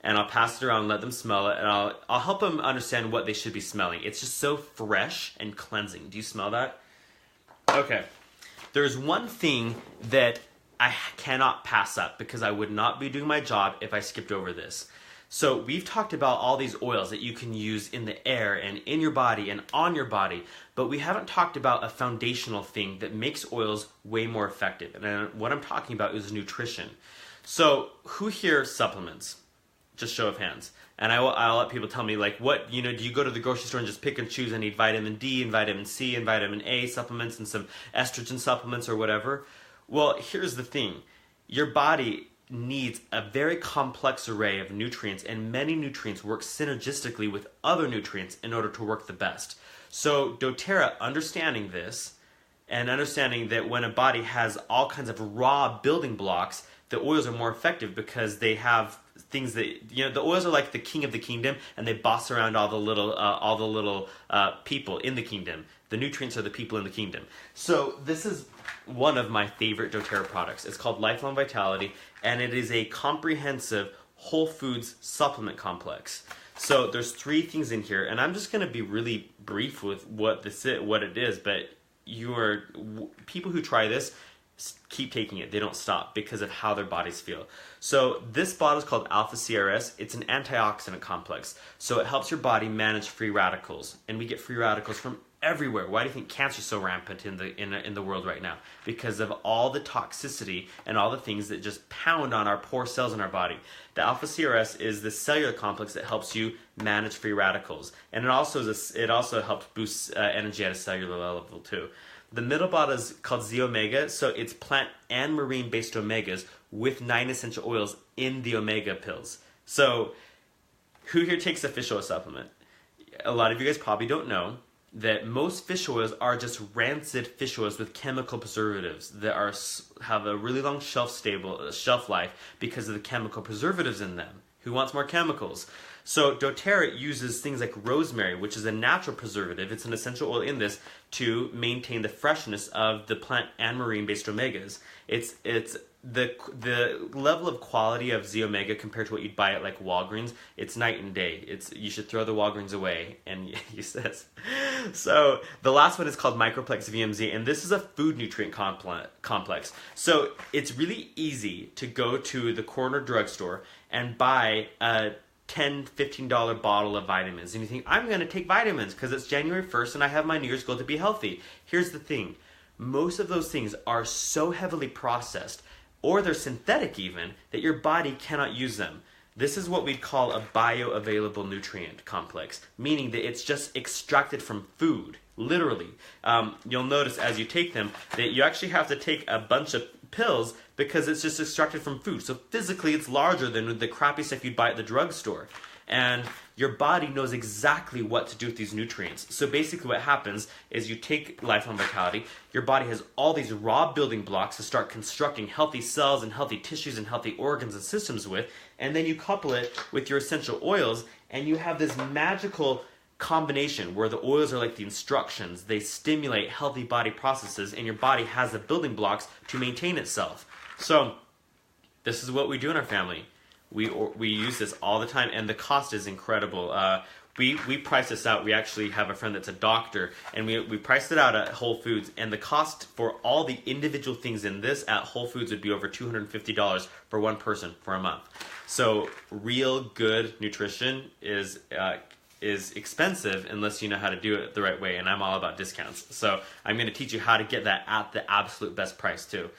And I'll pass it around, let them smell it, and I'll help them understand what they should be smelling. It's just so fresh and cleansing. Do you smell that? Okay. There's one thing that I cannot pass up because I would not be doing my job if I skipped over this. So we've talked about all these oils that you can use in the air and in your body and on your body, but we haven't talked about a foundational thing that makes oils way more effective. And what I'm talking about is nutrition. So who here supplements? Just show of hands. And I'll let people tell me, like, what, do you go to the grocery store and just pick and choose and eat vitamin D and vitamin C and vitamin A supplements and some estrogen supplements or whatever? Well, here's the thing. Your body needs a very complex array of nutrients, and many nutrients work synergistically with other nutrients in order to work the best. So doTERRA, understanding this, and understanding that when a body has all kinds of raw building blocks, the oils are more effective because they have things that, the oils are like the king of the kingdom, and they boss around all the little people in the kingdom. The nutrients are the people in the kingdom. So this is one of my favorite doTERRA products. It's called Lifelong Vitality, and it is a comprehensive whole foods supplement complex. So there's 3 things in here, and I'm just going to be really brief with what it is, but people who try this keep taking it. They don't stop because of how their bodies feel. So this bottle is called Alpha CRS. It's an antioxidant complex. So it helps your body manage free radicals. And we get free radicals from everywhere. Why do you think cancer is so rampant in the world right now? Because of all the toxicity and all the things that just pound on our poor cells in our body. The Alpha CRS is the cellular complex that helps you manage free radicals. And it also helps boost energy at a cellular level too. The middle bottle is called Z Omega, so it's plant and marine-based omegas with 9 essential oils in the omega pills. So, who here takes a fish oil supplement? A lot of you guys probably don't know that most fish oils are just rancid fish oils with chemical preservatives that have a really long shelf life because of the chemical preservatives in them. Who wants more chemicals? So doTERRA uses things like rosemary, which is a natural preservative. It's an essential oil in this to maintain the freshness of the plant and marine-based omegas. It's the level of quality of Z Omega compared to what you'd buy at like Walgreens. It's night and day. You should throw the Walgreens away. And he says. So the last one is called Microplex VMZ, and this is a food nutrient complex. So it's really easy to go to the corner drugstore and buy a $10, $15 bottle of vitamins. And you think, I'm going to take vitamins because it's January 1st and I have my New Year's goal to be healthy. Here's the thing. Most of those things are so heavily processed, or they're synthetic even, that your body cannot use them. This is what we'd call a bioavailable nutrient complex, meaning that it's just extracted from food, literally. You'll notice as you take them that you actually have to take a bunch of pills because it's just extracted from food. So physically it's larger than the crappy stuff you'd buy at the drugstore. And your body knows exactly what to do with these nutrients. So basically what happens is you take Lifelong Vitality, your body has all these raw building blocks to start constructing healthy cells and healthy tissues and healthy organs and systems with, and then you couple it with your essential oils, and you have this magical combination where the oils are like the instructions. They stimulate healthy body processes, and your body has the building blocks to maintain itself. So this is what we do in our family. We use this all the time, and the cost is incredible. We price this out. We actually have a friend that's a doctor, and we priced it out at Whole Foods, and the cost for all the individual things in this at Whole Foods would be over $250 for one person for a month. So real good nutrition is expensive unless you know how to do it the right way, and I'm all about discounts. So I'm going to teach you how to get that at the absolute best price too.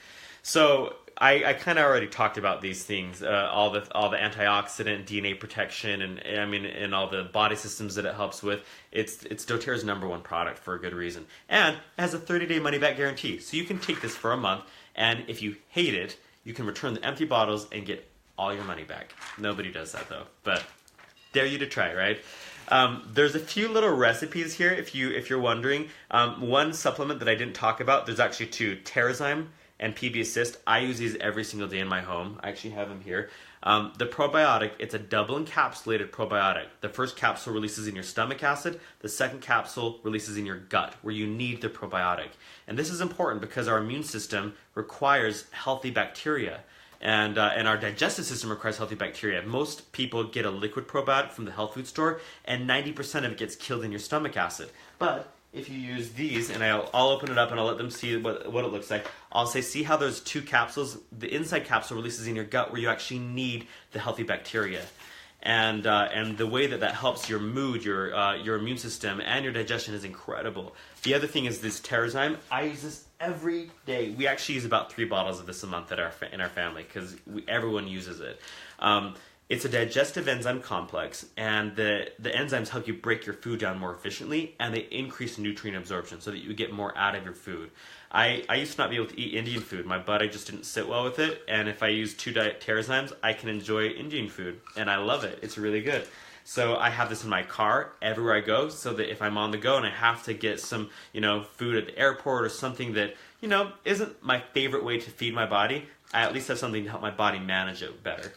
So I kind of already talked about these things, all the antioxidant, DNA protection, and I mean, and all the body systems that it helps with. It's doTERRA's #1 product for a good reason, and it has a 30-day money-back guarantee. So you can take this for a month, and if you hate it, you can return the empty bottles and get all your money back. Nobody does that though, but dare you to try, right? There's a few little recipes here if you're wondering. One supplement that I didn't talk about, there's actually two, Terrazyme and PB Assist. I use these every single day in my home. I actually have them here. The probiotic, it's a double encapsulated probiotic. The first capsule releases in your stomach acid. The second capsule releases in your gut, where you need the probiotic. And this is important because our immune system requires healthy bacteria. And our digestive system requires healthy bacteria. Most people get a liquid probiotic from the health food store, and 90% of it gets killed in your stomach acid. But if you use these, and I'll open it up and I'll let them see what it looks like. I'll say, see how those two capsules, the inside capsule releases in your gut where you actually need the healthy bacteria. And the way that helps your mood, your immune system, and your digestion is incredible. The other thing is this Terrazyme. I use this every day. We actually use about 3 bottles of this a month in our family because everyone uses it. It's a digestive enzyme complex, and the enzymes help you break your food down more efficiently, and they increase nutrient absorption so that you get more out of your food. I used to not be able to eat Indian food. My body just didn't sit well with it, and if I use 2 Terrazymes, I can enjoy Indian food, and I love it. It's really good. So I have this in my car everywhere I go, so that if I'm on the go and I have to get some, food at the airport or something that, isn't my favorite way to feed my body, I at least have something to help my body manage it better.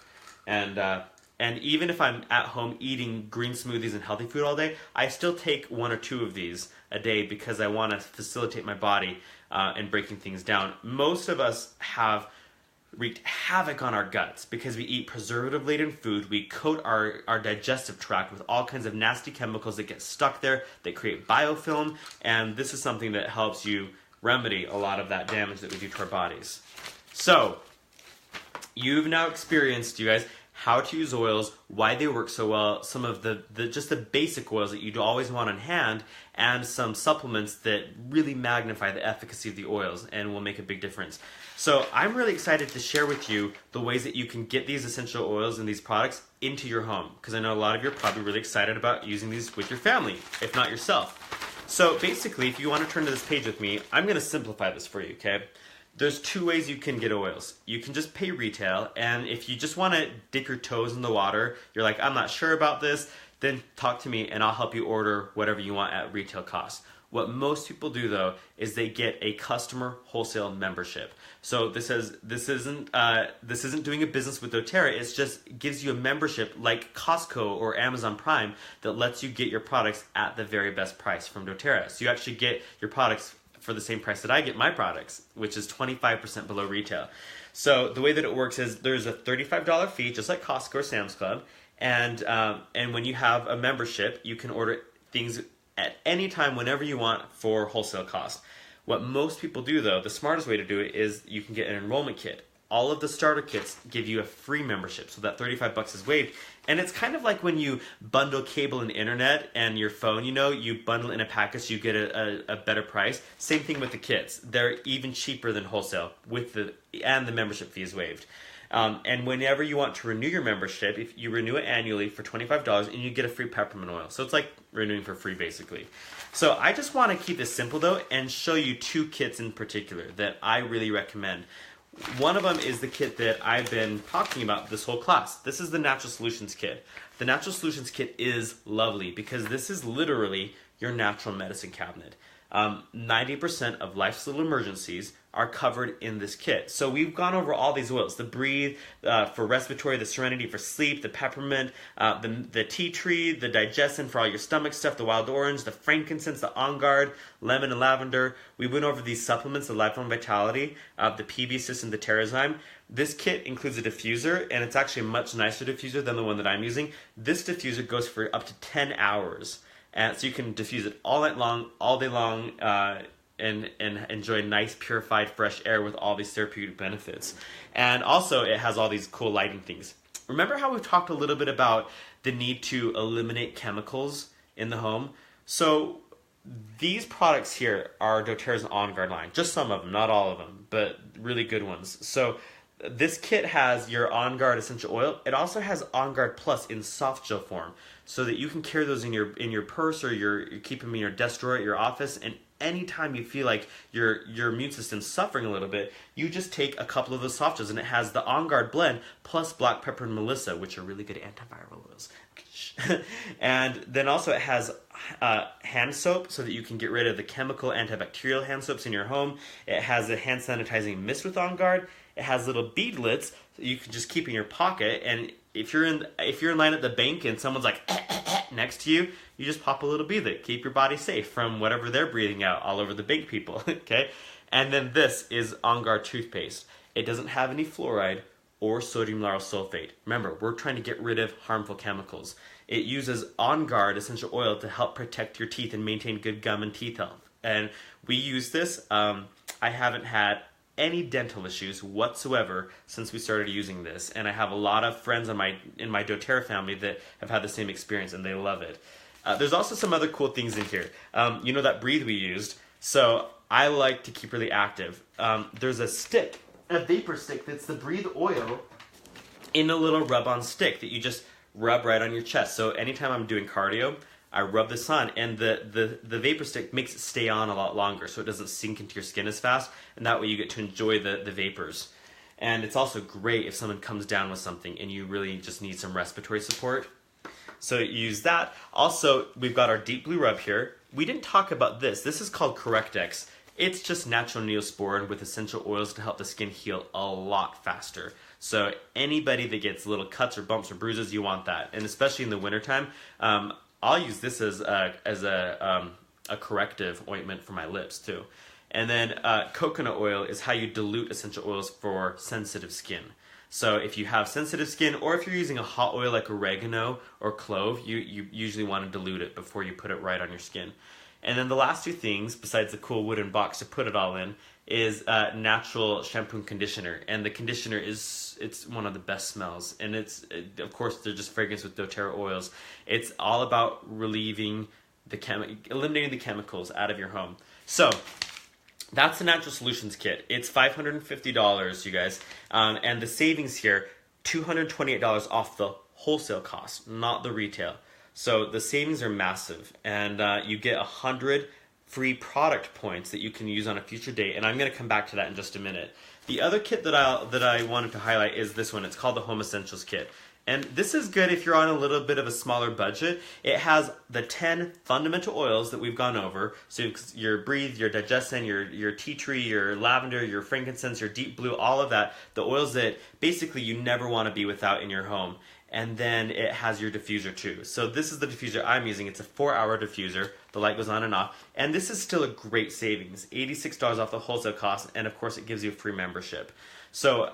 And even if I'm at home eating green smoothies and healthy food all day, I still take 1 or 2 of these a day because I want to facilitate my body in breaking things down. Most of us have wreaked havoc on our guts because we eat preservative-laden food. We coat our digestive tract with all kinds of nasty chemicals that get stuck there, that create biofilm, and this is something that helps you remedy a lot of that damage that we do to our bodies. So, you've now experienced, you guys, how to use oils, why they work so well, some of the just the basic oils that you'd always want on hand, and some supplements that really magnify the efficacy of the oils and will make a big difference. So I'm really excited to share with you the ways that you can get these essential oils and these products into your home, because I know a lot of you are probably really excited about using these with your family, if not yourself. So basically, if you want to turn to this page with me, I'm going to simplify this for you, okay? There's 2 ways you can get oils. You can just pay retail, and if you just want to dip your toes in the water, you're like, I'm not sure about this, then talk to me and I'll help you order whatever you want at retail cost. What most people do though is they get a customer wholesale membership. So this isn't doing a business with doTERRA. It just gives you a membership like Costco or Amazon Prime that lets you get your products at the very best price from doTERRA. So you actually get your products for the same price that I get my products, which is 25% below retail. So the way that it works is there's a $35 fee, just like Costco or Sam's Club, and when you have a membership, you can order things at any time, whenever you want, for wholesale cost. What most people do, though, the smartest way to do it is you can get an enrollment kit. All of the starter kits give you a free membership, so that $35 is waived. And it's kind of like when you bundle cable and internet and your phone, you bundle in a package, you get a better price. Same thing with the kits. They're even cheaper than wholesale, and the membership fee is waived. And whenever you want to renew your membership, if you renew it annually for $25, and you get a free peppermint oil. So it's like renewing for free, basically. So I just want to keep this simple, though, and show you 2 kits in particular that I really recommend. One of them is the kit that I've been talking about this whole class. This is the Natural Solutions Kit. The Natural Solutions Kit is lovely because this is literally your natural medicine cabinet. 90% of life's little emergencies are covered in this kit. So we've gone over all these oils: the Breathe for respiratory, the Serenity for sleep, the Peppermint, the Tea Tree, the Digestin for all your stomach stuff, the Wild Orange, the Frankincense, the On Guard, Lemon and Lavender. We went over these supplements, the Lifelong Vitality, the PB Assist, and the Terrazyme. This kit includes a diffuser, and it's actually a much nicer diffuser than the one that I'm using. This diffuser goes for up to 10 hours. And so you can diffuse it all night long, all day long, and enjoy nice, purified, fresh air with all these therapeutic benefits. And also, it has all these cool lighting things. Remember how we talked a little bit about the need to eliminate chemicals in the home? So these products here are doTERRA's On Guard line. Just some of them, not all of them, but really good ones. So this kit has your On Guard essential oil. It also has On Guard Plus in soft gel form, so that you can carry those in your purse, or you keep them in your desk drawer at your office. And anytime you feel like your immune system's suffering a little bit, you just take a couple of those soft gels, and it has the On Guard blend plus black pepper and melissa, which are really good antiviral oils. And then also it has hand soap, so that you can get rid of the chemical antibacterial hand soaps in your home. It has a hand sanitizing mist with On Guard. It has little beadlets that you can just keep in your pocket, and if you're in line at the bank and someone's like next to you, you just pop a little beadlet. Keep your body safe from whatever they're breathing out all over the bank people. Okay, and then this is On Guard toothpaste. It doesn't have any fluoride or sodium lauryl sulfate. Remember, we're trying to get rid of harmful chemicals. It uses On Guard essential oil to help protect your teeth and maintain good gum and teeth health. And we use this. I haven't had any dental issues whatsoever since we started using this, and I have a lot of friends in my doTERRA family that have had the same experience, and they love it. There's also some other cool things in here. You know that Breathe we used, so I like to keep really active. There's a stick, a vapor stick that's the Breathe oil in a little rub-on stick that you just rub right on your chest. So anytime I'm doing cardio, I rub this on, and the vapor stick makes it stay on a lot longer, so it doesn't sink into your skin as fast, and that way you get to enjoy the vapors. And it's also great if someone comes down with something and you really just need some respiratory support. So use that. Also, we've got our deep blue rub here. We didn't talk about this. This is called Correctex. It's just natural neosporin with essential oils to help the skin heal a lot faster. So anybody that gets little cuts or bumps or bruises, you want that. And especially in the wintertime, I'll use this as a corrective ointment for my lips too. And then coconut oil is how you dilute essential oils for sensitive skin. So if you have sensitive skin, or if you're using a hot oil like oregano or clove, you usually want to dilute it before you put it right on your skin. And then the last two things, besides the cool wooden box to put it all in, is natural shampoo and conditioner. And the conditioner it's one of the best smells. And of course, they're just fragrance with doTERRA oils. It's all about relieving eliminating the chemicals out of your home. So that's the Natural Solutions Kit. It's $550, you guys. And the savings here, $228 off the wholesale cost, not the retail. So the savings are massive, and you get 100 free product points that you can use on a future date, and I'm going to come back to that in just a minute. The other kit that I wanted to highlight is this one. It's called the Home Essentials Kit. And this is good if you're on a little bit of a smaller budget. It has the 10 fundamental oils that we've gone over. So your Breathe, your Digestin, your tea tree, your lavender, your frankincense, your deep blue, all of that. The oils that basically you never want to be without in your home. And then it has your diffuser too. So this is the diffuser I'm using. It's a 4-hour diffuser. The light goes on and off. And this is still a great savings. $86 off the wholesale cost. And of course it gives you a free membership. So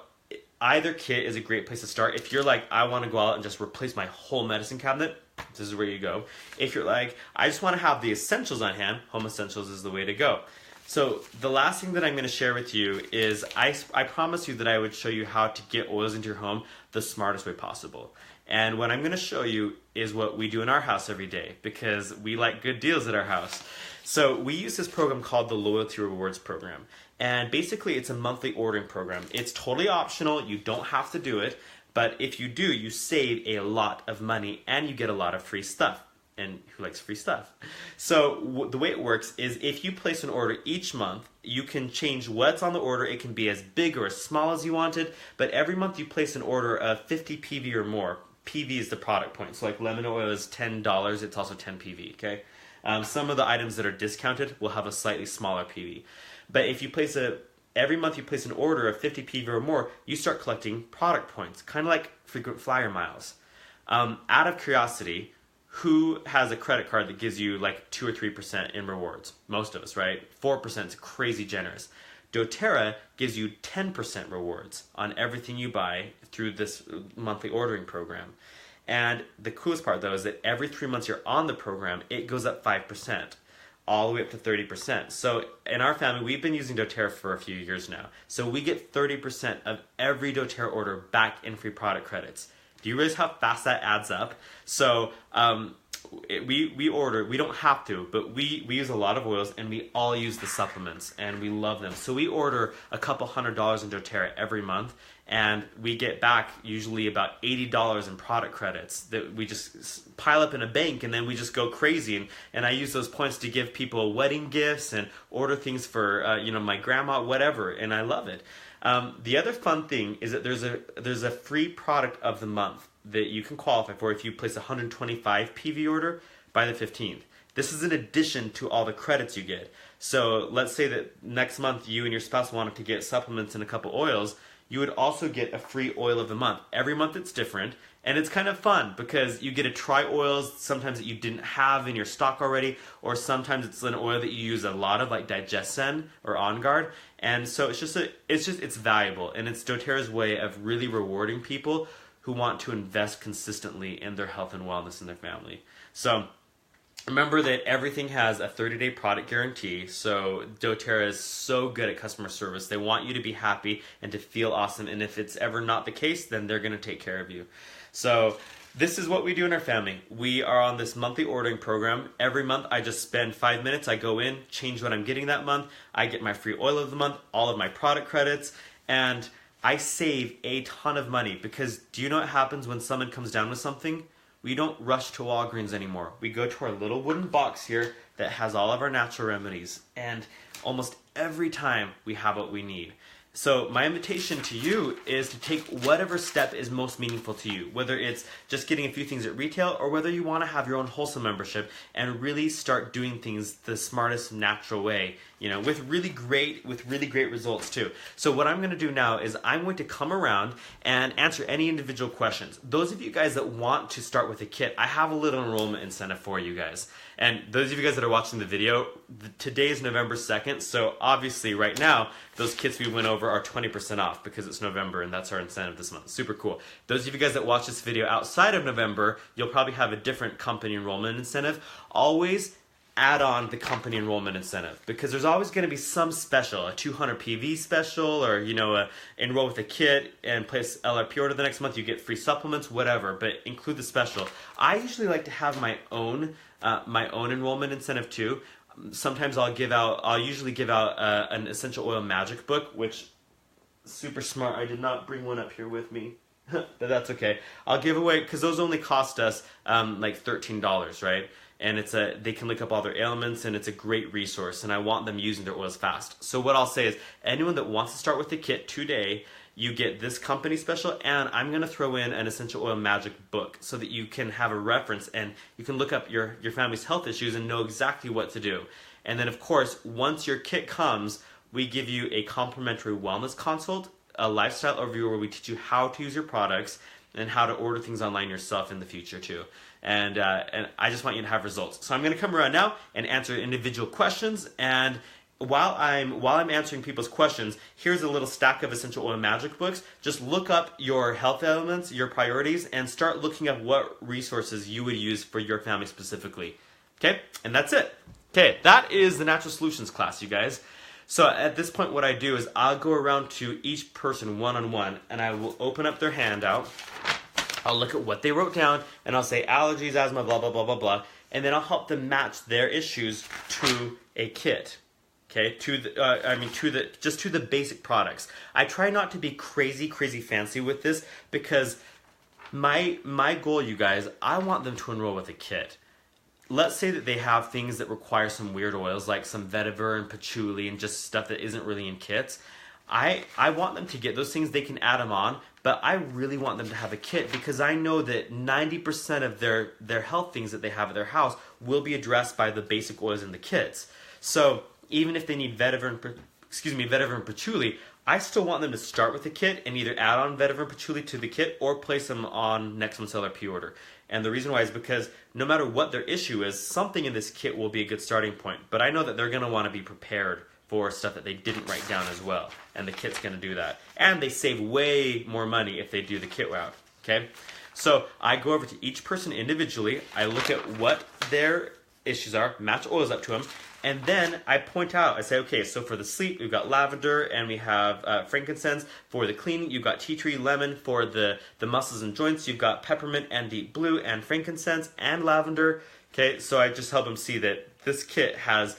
either kit is a great place to start. If you're like, I want to go out and just replace my whole medicine cabinet, this is where you go. If you're like, I just want to have the essentials on hand, Home Essentials is the way to go. So the last thing that I'm going to share with you is I promised you that I would show you how to get oils into your home the smartest way possible. And what I'm going to show you is what we do in our house every day, because we like good deals at our house. So we use this program called the Loyalty Rewards Program. And basically it's a monthly ordering program. It's totally optional. You don't have to do it. But if you do, you save a lot of money and you get a lot of free stuff. And who likes free stuff? So the way it works is if you place an order each month, you can change what's on the order. It can be as big or as small as you wanted. But every month you place an order of 50 PV or more. PV is the product point. So like lemon oil is $10. It's also 10 PV, okay? Some of the items that are discounted will have a slightly smaller PV. But if you place every month you place an order of 50 PV or more, you start collecting product points, kind of like frequent flyer miles. Out of curiosity, who has a credit card that gives you like 2 or 3% in rewards? Most of us, right? 4% is crazy generous. doTERRA gives you 10% rewards on everything you buy through this monthly ordering program. And the coolest part though is that every 3 months you're on the program, it goes up 5%. All the way up to 30%. So in our family, we've been using doTERRA for a few years now. So we get 30% of every doTERRA order back in free product credits. Do you realize how fast that adds up? So we don't have to, but we use a lot of oils, and we all use the supplements, and we love them. So we order a couple $100 in doTERRA every month, and we get back usually about $80 in product credits that we just pile up in a bank, and then we just go crazy. And I use those points to give people wedding gifts and order things for my grandma, whatever, and I love it. The other fun thing is that there's a free product of the month that you can qualify for if you place a 125 PV order by the 15th. This is in addition to all the credits you get. So let's say that next month you and your spouse wanted to get supplements and a couple oils. You would also get a free oil of the month. Every month it's different, and it's kind of fun because you get to try oils sometimes that you didn't have in your stock already, or sometimes it's an oil that you use a lot of, like Digesen or On Guard. And so it's valuable, and it's doTERRA's way of really rewarding people who want to invest consistently in their health and wellness in their family. So remember that everything has a 30-day product guarantee, so doTERRA is so good at customer service. They want you to be happy and to feel awesome, and if it's ever not the case, then they're going to take care of you. So this is what we do in our family. We are on this monthly ordering program. Every month I just spend 5 minutes. I go in, change what I'm getting that month. I get my free oil of the month, all of my product credits, and I save a ton of money because do you know what happens when someone comes down with something? We don't rush to Walgreens anymore. We go to our little wooden box here that has all of our natural remedies, and almost every time we have what we need. So my invitation to you is to take whatever step is most meaningful to you, whether it's just getting a few things at retail or whether you want to have your own wholesome membership and really start doing things the smartest, natural way, with really great results too. So what I'm going to do now is I'm going to come around and answer any individual questions. Those of you guys that want to start with a kit, I have a little enrollment incentive for you guys. And those of you guys that are watching the video, today is November 2nd, so obviously right now, those kits we went over are 20% off because it's November and that's our incentive this month. Super cool. Those of you guys that watch this video outside of November, you'll probably have a different company enrollment incentive. Always add on the company enrollment incentive because there's always going to be some special, a 200 PV special, or enroll with a kit and place LRP order the next month, you get free supplements, whatever, but include the special. I usually like to have my own enrollment incentive too. Sometimes I'll usually give out an essential oil magic book, which super smart. I did not bring one up here with me. But that's okay. I'll give away because those only cost us like $13, right? And they can look up all their ailments, and it's a great resource, and I want them using their oils fast. So what I'll say is anyone that wants to start with the kit today, you get this company special, and I'm going to throw in an essential oil magic book so that you can have a reference and you can look up your family's health issues and know exactly what to do. And then of course, once your kit comes, we give you a complimentary wellness consult, a lifestyle overview where we teach you how to use your products and how to order things online yourself in the future too. And I just want you to have results. So I'm going to come around now and answer individual questions. And while I'm answering people's questions, here's a little stack of essential oil magic books. Just look up your health elements, your priorities, and start looking up what resources you would use for your family specifically. Okay, and that's it. Okay, that is the Natural Solutions class, you guys. So at this point, what I do is I'll go around to each person one-on-one, and I will open up their handout. I'll look at what they wrote down, and I'll say allergies, asthma, blah, blah, blah, blah, blah, and then I'll help them match their issues to a kit. Okay, to the basic products. I try not to be crazy fancy with this because my goal, you guys, I want them to enroll with a kit. Let's say that they have things that require some weird oils like some vetiver and patchouli and just stuff that isn't really in kits. I want them to get those things, they can add them on, but I really want them to have a kit because I know that 90% of their health things that they have at their house will be addressed by the basic oils in the kits. So even if they need vetiver and patchouli, I still want them to start with the kit and either add on vetiver and patchouli to the kit or place them on next month's LRP order. And the reason why is because no matter what their issue is, something in this kit will be a good starting point. But I know that they're going to want to be prepared for stuff that they didn't write down as well. And the kit's going to do that. And they save way more money if they do the kit route. Okay? So I go over to each person individually. I look at what their issues are, match oils up to them, and then I point out, I say, okay, so for the sleep, we've got lavender and we have frankincense. For the cleaning, you've got tea tree, lemon. For the muscles and joints, you've got peppermint and deep blue and frankincense and lavender. Okay, so I just help him see that this kit has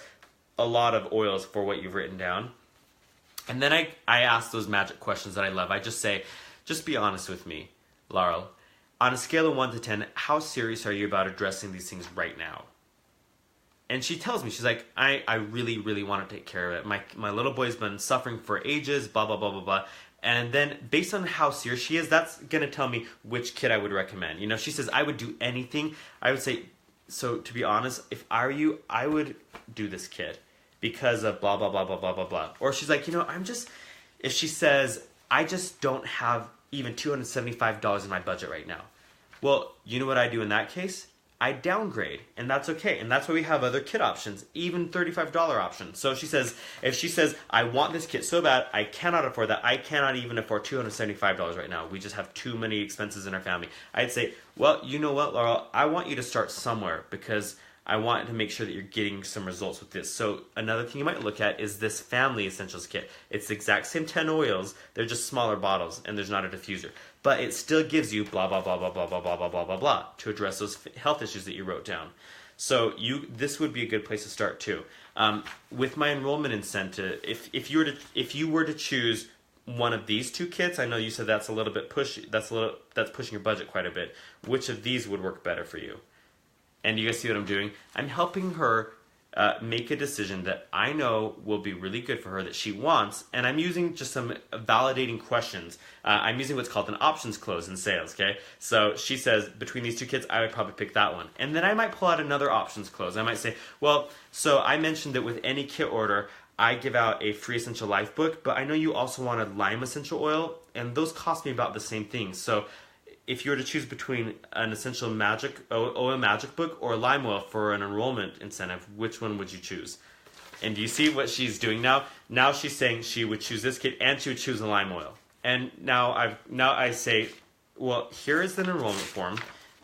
a lot of oils for what you've written down. And then I ask those magic questions that I love. I just say, just be honest with me, Laurel. On a scale of 1 to 10, how serious are you about addressing these things right now? And she tells me, she's like, I really, really want to take care of it. My little boy's been suffering for ages, blah, blah, blah, blah, blah. And then based on how serious she is, that's going to tell me which kit I would recommend. You know, she says, I would do anything. I would say, so to be honest, if I were you, I would do this kit because of blah, blah, blah, blah, blah, blah, blah. Or she's like, you know, if she says, I just don't have even $275 in my budget right now. Well, you know what I do in that case? I downgrade, and that's okay. And that's why we have other kit options, even $35 options. So if she says, I want this kit so bad, I cannot afford that. I cannot even afford $275 right now. We just have too many expenses in our family. I'd say, well, you know what, Laurel? I want you to start somewhere because I want to make sure that you're getting some results with this. So another thing you might look at is this Family Essentials kit. It's the exact same 10 oils. They're just smaller bottles, and there's not a diffuser. But it still gives you blah, blah, blah, blah, blah, blah, blah, blah, blah, blah, blah, to address those health issues that you wrote down. So this would be a good place to start too. With my enrollment incentive, if you were to choose one of these two kits, I know you said that's a little bit that's pushing your budget quite a bit. Which of these would work better for you? And you guys see what I'm doing? I'm helping her make a decision that I know will be really good for her, that she wants, and I'm using just some validating questions. I'm using what's called an options clause in sales, okay? So she says, between these two kits, I would probably pick that one. And then I might pull out another options clause. I might say, well, so I mentioned that with any kit order, I give out a free Essential Life book, but I know you also wanted lime essential oil, and those cost me about the same thing. So if you were to choose between an Essential Oil Magic book or lime oil for an enrollment incentive, which one would you choose? And do you see what she's doing now? Now she's saying she would choose this kit and she would choose the lime oil. And now I say, well, here is the enrollment form.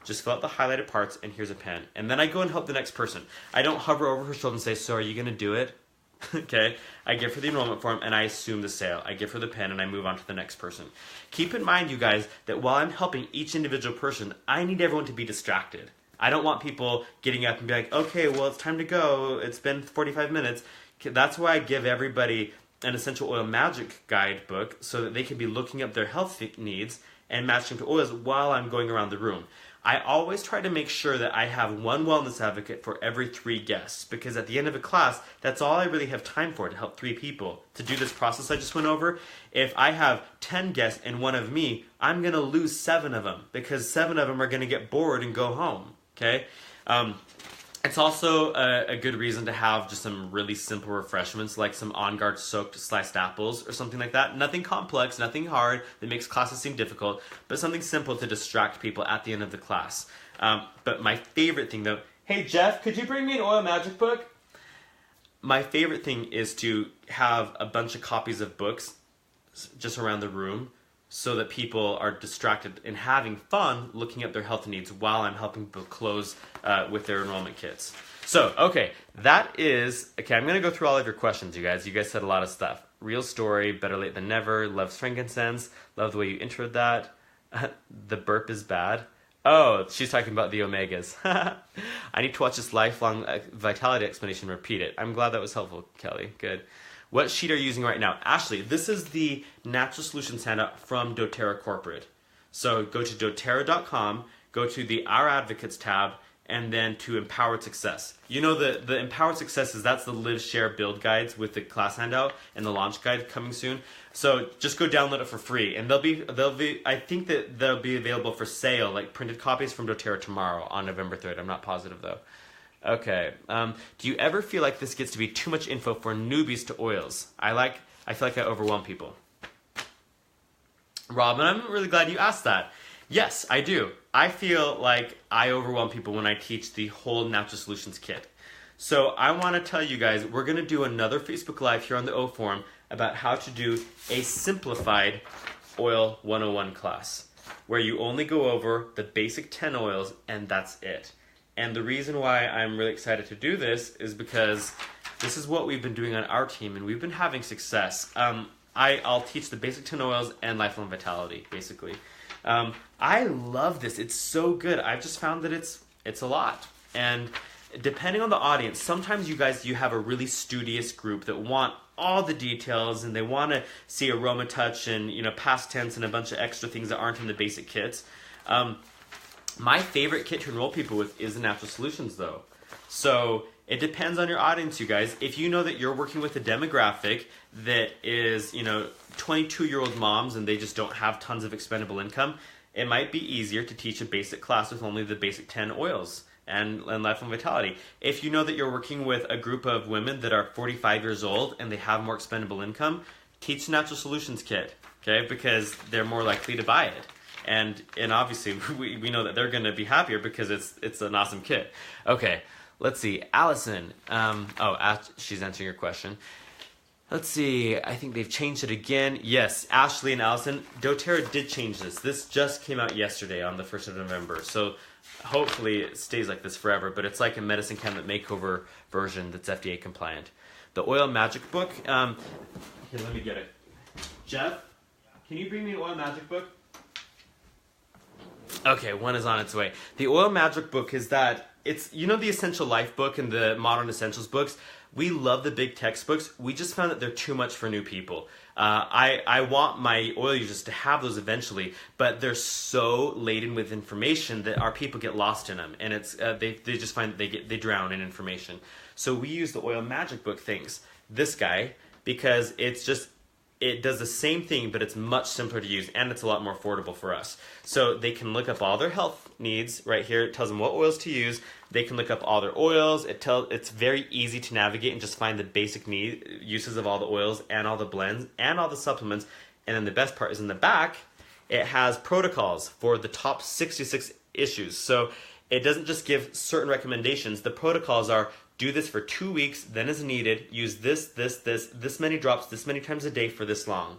Just fill out the highlighted parts and here's a pen. And then I go and help the next person. I don't hover over her shoulder and say, so are you going to do it? Okay, I give her the enrollment form and I assume the sale. I give her the pen and I move on to the next person. Keep in mind, you guys, that while I'm helping each individual person, I need everyone to be distracted. I don't want people getting up and be like, okay, well, it's time to go. It's been 45 minutes. That's why I give everybody an Essential Oil Magic guide book so that they can be looking up their health needs and matching to oils while I'm going around the room. I always try to make sure that I have one wellness advocate for every 3 guests, because at the end of a class, that's all I really have time for, to help 3 people. To do this process I just went over, if I have 10 guests and one of me, I'm going to lose 7 of them, because 7 of them are going to get bored and go home, okay? It's also a good reason to have just some really simple refreshments, like some On Guard soaked sliced apples or something like that. Nothing complex, nothing hard that makes classes seem difficult, but something simple to distract people at the end of the class. But my favorite thing though, hey Jeff, could you bring me an Oil Magic book? My favorite thing is to have a bunch of copies of books just around the room, so that people are distracted and having fun looking at their health needs while I'm helping people close with their enrollment kits. So, okay, I'm going to go through all of your questions, you guys. You guys said a lot of stuff. Real story, better late than never, loves frankincense, love the way you introed that. The burp is bad. Oh, she's talking about the omegas. I need to watch this lifelong vitality explanation and repeat it. I'm glad that was helpful, Kelly. Good. What sheet are you using right now? Ashley, this is the Natural Solutions handout from doTERRA Corporate. So go to doTERRA.com, go to the Our Advocates tab, and then to Empowered Success. You know the Empowered Successes, that's the Live, Share, Build guides with the class handout and the launch guide coming soon. So just go download it for free. And I think that they'll be available for sale, like printed copies from doTERRA tomorrow on November 3rd. I'm not positive though. Okay. Do you ever feel like this gets to be too much info for newbies to oils? I feel like I overwhelm people. Robin, I'm really glad you asked that. Yes, I do. I feel like I overwhelm people when I teach the whole Natural Solutions kit. So I want to tell you guys, we're going to do another Facebook Live here on the O Forum about how to do a simplified Oil 101 class, where you only go over the basic 10 oils and that's it. And the reason why I'm really excited to do this is because this is what we've been doing on our team, and we've been having success. I'll teach the basic 10 oils and lifelong vitality, basically. I love this. It's so good. I've just found that it's a lot. And depending on the audience, sometimes you have a really studious group that want all the details and they want to see aroma, touch, and past tense and a bunch of extra things that aren't in the basic kits. My favorite kit to enroll people with is the Natural Solutions, though. So it depends on your audience, you guys. If you know that you're working with a demographic that is 22-year-old moms and they just don't have tons of expendable income, it might be easier to teach a basic class with only the basic 10 oils and Life and Vitality. If you know that you're working with a group of women that are 45 years old and they have more expendable income, teach the Natural Solutions kit, okay? Because they're more likely to buy it. And obviously, we know that they're going to be happier because it's an awesome kit. Okay, let's see. Allison. She's answering your question. Let's see. I think they've changed it again. Yes, Ashley and Allison. doTERRA did change this. This just came out yesterday on the 1st of November. So hopefully it stays like this forever. But it's like a medicine cabinet makeover version that's FDA compliant. The Oil Magic Book. Here, let me get it. Jeff, can you bring me an Oil Magic Book? Okay, one is on its way. The Oil Magic Book is that, it's, the Essential Life book and the Modern Essentials books. We love the big textbooks. We just found that they're too much for new people. I want my oil users to have those eventually, but they're so laden with information that our people get lost in them, and it's they just find that they drown in information. So we use the Oil Magic Book things, this guy, because it does the same thing, but it's much simpler to use, and it's a lot more affordable for us. So they can look up all their health needs right here. It tells them what oils to use. They can look up all their oils. It's very easy to navigate and just find the basic uses of all the oils and all the blends and all the supplements. And then the best part is in the back, it has protocols for the top 66 issues. So it doesn't just give certain recommendations. The protocols are: do this for 2 weeks, then as needed, use this many drops, this many times a day for this long.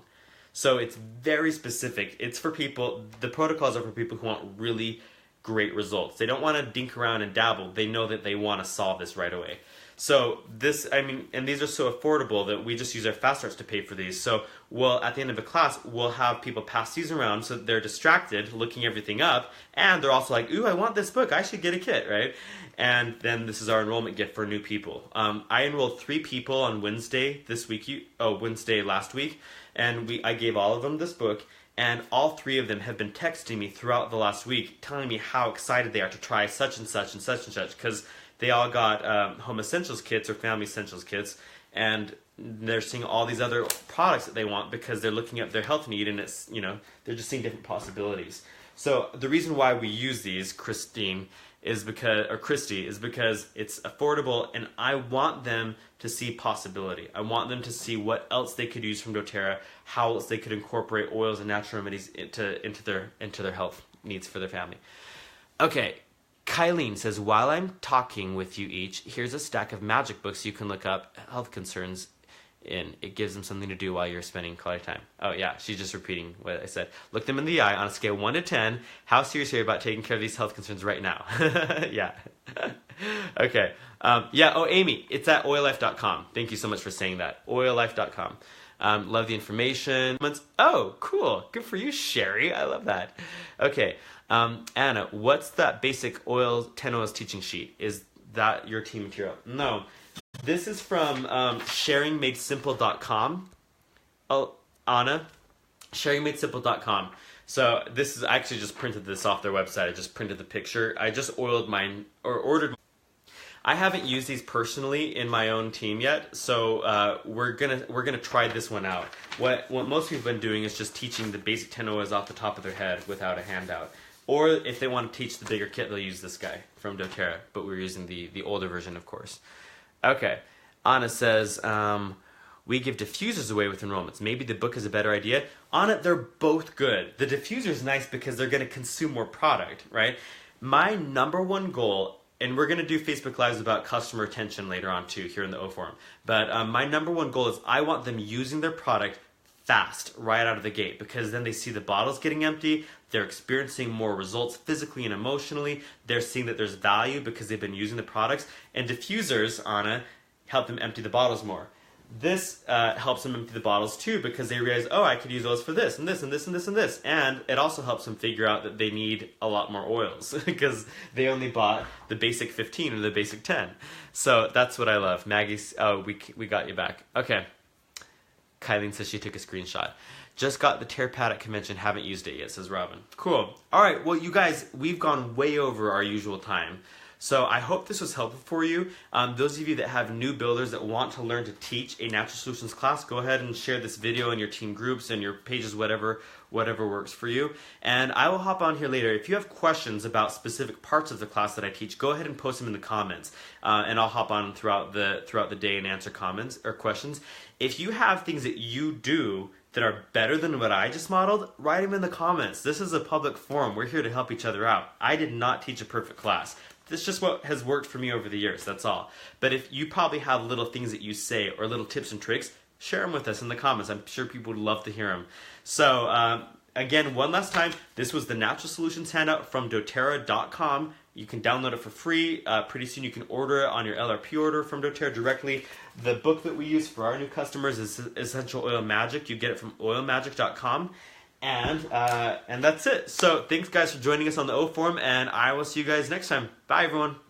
So it's very specific. It's for people, the protocols are for people who want really great results. They don't want to dink around and dabble. They know that they want to solve this right away. So and these are so affordable that we just use our fast starts to pay for these. So at the end of a class, we'll have people pass these around so that they're distracted looking everything up, and they're also like, ooh, I want this book, I should get a kit, right? And then this is our enrollment gift for new people. I enrolled 3 people on Wednesday last week, and I gave all of them this book, and all 3 of them have been texting me throughout the last week, telling me how excited they are to try such and such and such and such, because they all got home essentials kits or family essentials kits, and they're seeing all these other products that they want because they're looking at their health need, and it's they're just seeing different possibilities. So the reason why we use these, Christy, is because it's affordable, and I want them to see possibility. I want them to see what else they could use from doTERRA, how else they could incorporate oils and natural remedies into their health needs for their family. Okay. Kylene says, while I'm talking with you each, here's a stack of magic books you can look up health concerns in. It gives them something to do while you're spending quality time. Oh yeah, she's just repeating what I said. Look them in the eye on a scale 1 to 10. How serious are you about taking care of these health concerns right now? Yeah. Okay. Amy, it's at oillife.com. Thank you so much for saying that. oillife.com. Love the information. Oh, cool. Good for you, Sherry. I love that. Okay. Anna, what's that basic 10 oils teaching sheet? Is that your team material? No. This is from sharingmadesimple.com. Oh, Anna, sharingmadesimple.com. So this is, I actually just printed this off their website. I just printed the picture. I just ordered mine. I haven't used these personally in my own team yet, so we're gonna try this one out. What most people have been doing is just teaching the basic 10 oils off the top of their head without a handout. Or if they want to teach the bigger kit, they'll use this guy from doTERRA, but we're using the older version, of course. Okay, Anna says, we give diffusers away with enrollments. Maybe the book is a better idea. Anna, they're both good. The diffuser is nice because they're going to consume more product, right? My number one goal, and we're going to do Facebook Lives about customer retention later on too, here in the O Forum, but my number one goal is I want them using their product fast right out of the gate, because then they see the bottles getting empty, they're experiencing more results physically and emotionally, they're seeing that there's value because they've been using the products, and diffusers, Anna, help them empty the bottles more. This helps them empty the bottles too, because they realize, oh, I could use those for this and this and this and this and this. And it also helps them figure out that they need a lot more oils because they only bought the basic 15 or the basic 10. So that's what I love. Maggie's, oh, we got you back. Okay. Kylie says she took a screenshot. Just got the tear pad at convention, haven't used it yet, says Robin. Cool. All right, well, you guys, we've gone way over our usual time. So I hope this was helpful for you. Those of you that have new builders that want to learn to teach a natural solutions class, go ahead and share this video in your team groups and your pages, whatever works for you. And I will hop on here later. If you have questions about specific parts of the class that I teach, go ahead and post them in the comments. And I'll hop on throughout the day and answer comments or questions. If you have things that you do that are better than what I just modeled, write them in the comments. This is a public forum. We're here to help each other out. I did not teach a perfect class. This is just what has worked for me over the years, that's all. But if you probably have little things that you say or little tips and tricks, share them with us in the comments. I'm sure people would love to hear them. So again, one last time, this was the Natural Solutions handout from doTERRA.com. You can download it for free. Pretty soon you can order it on your LRP order from doTERRA directly. The book that we use for our new customers is Essential Oil Magic. You get it from oilmagic.com. And that's it. So thanks guys for joining us on the O Forum, and I will see you guys next time. Bye everyone.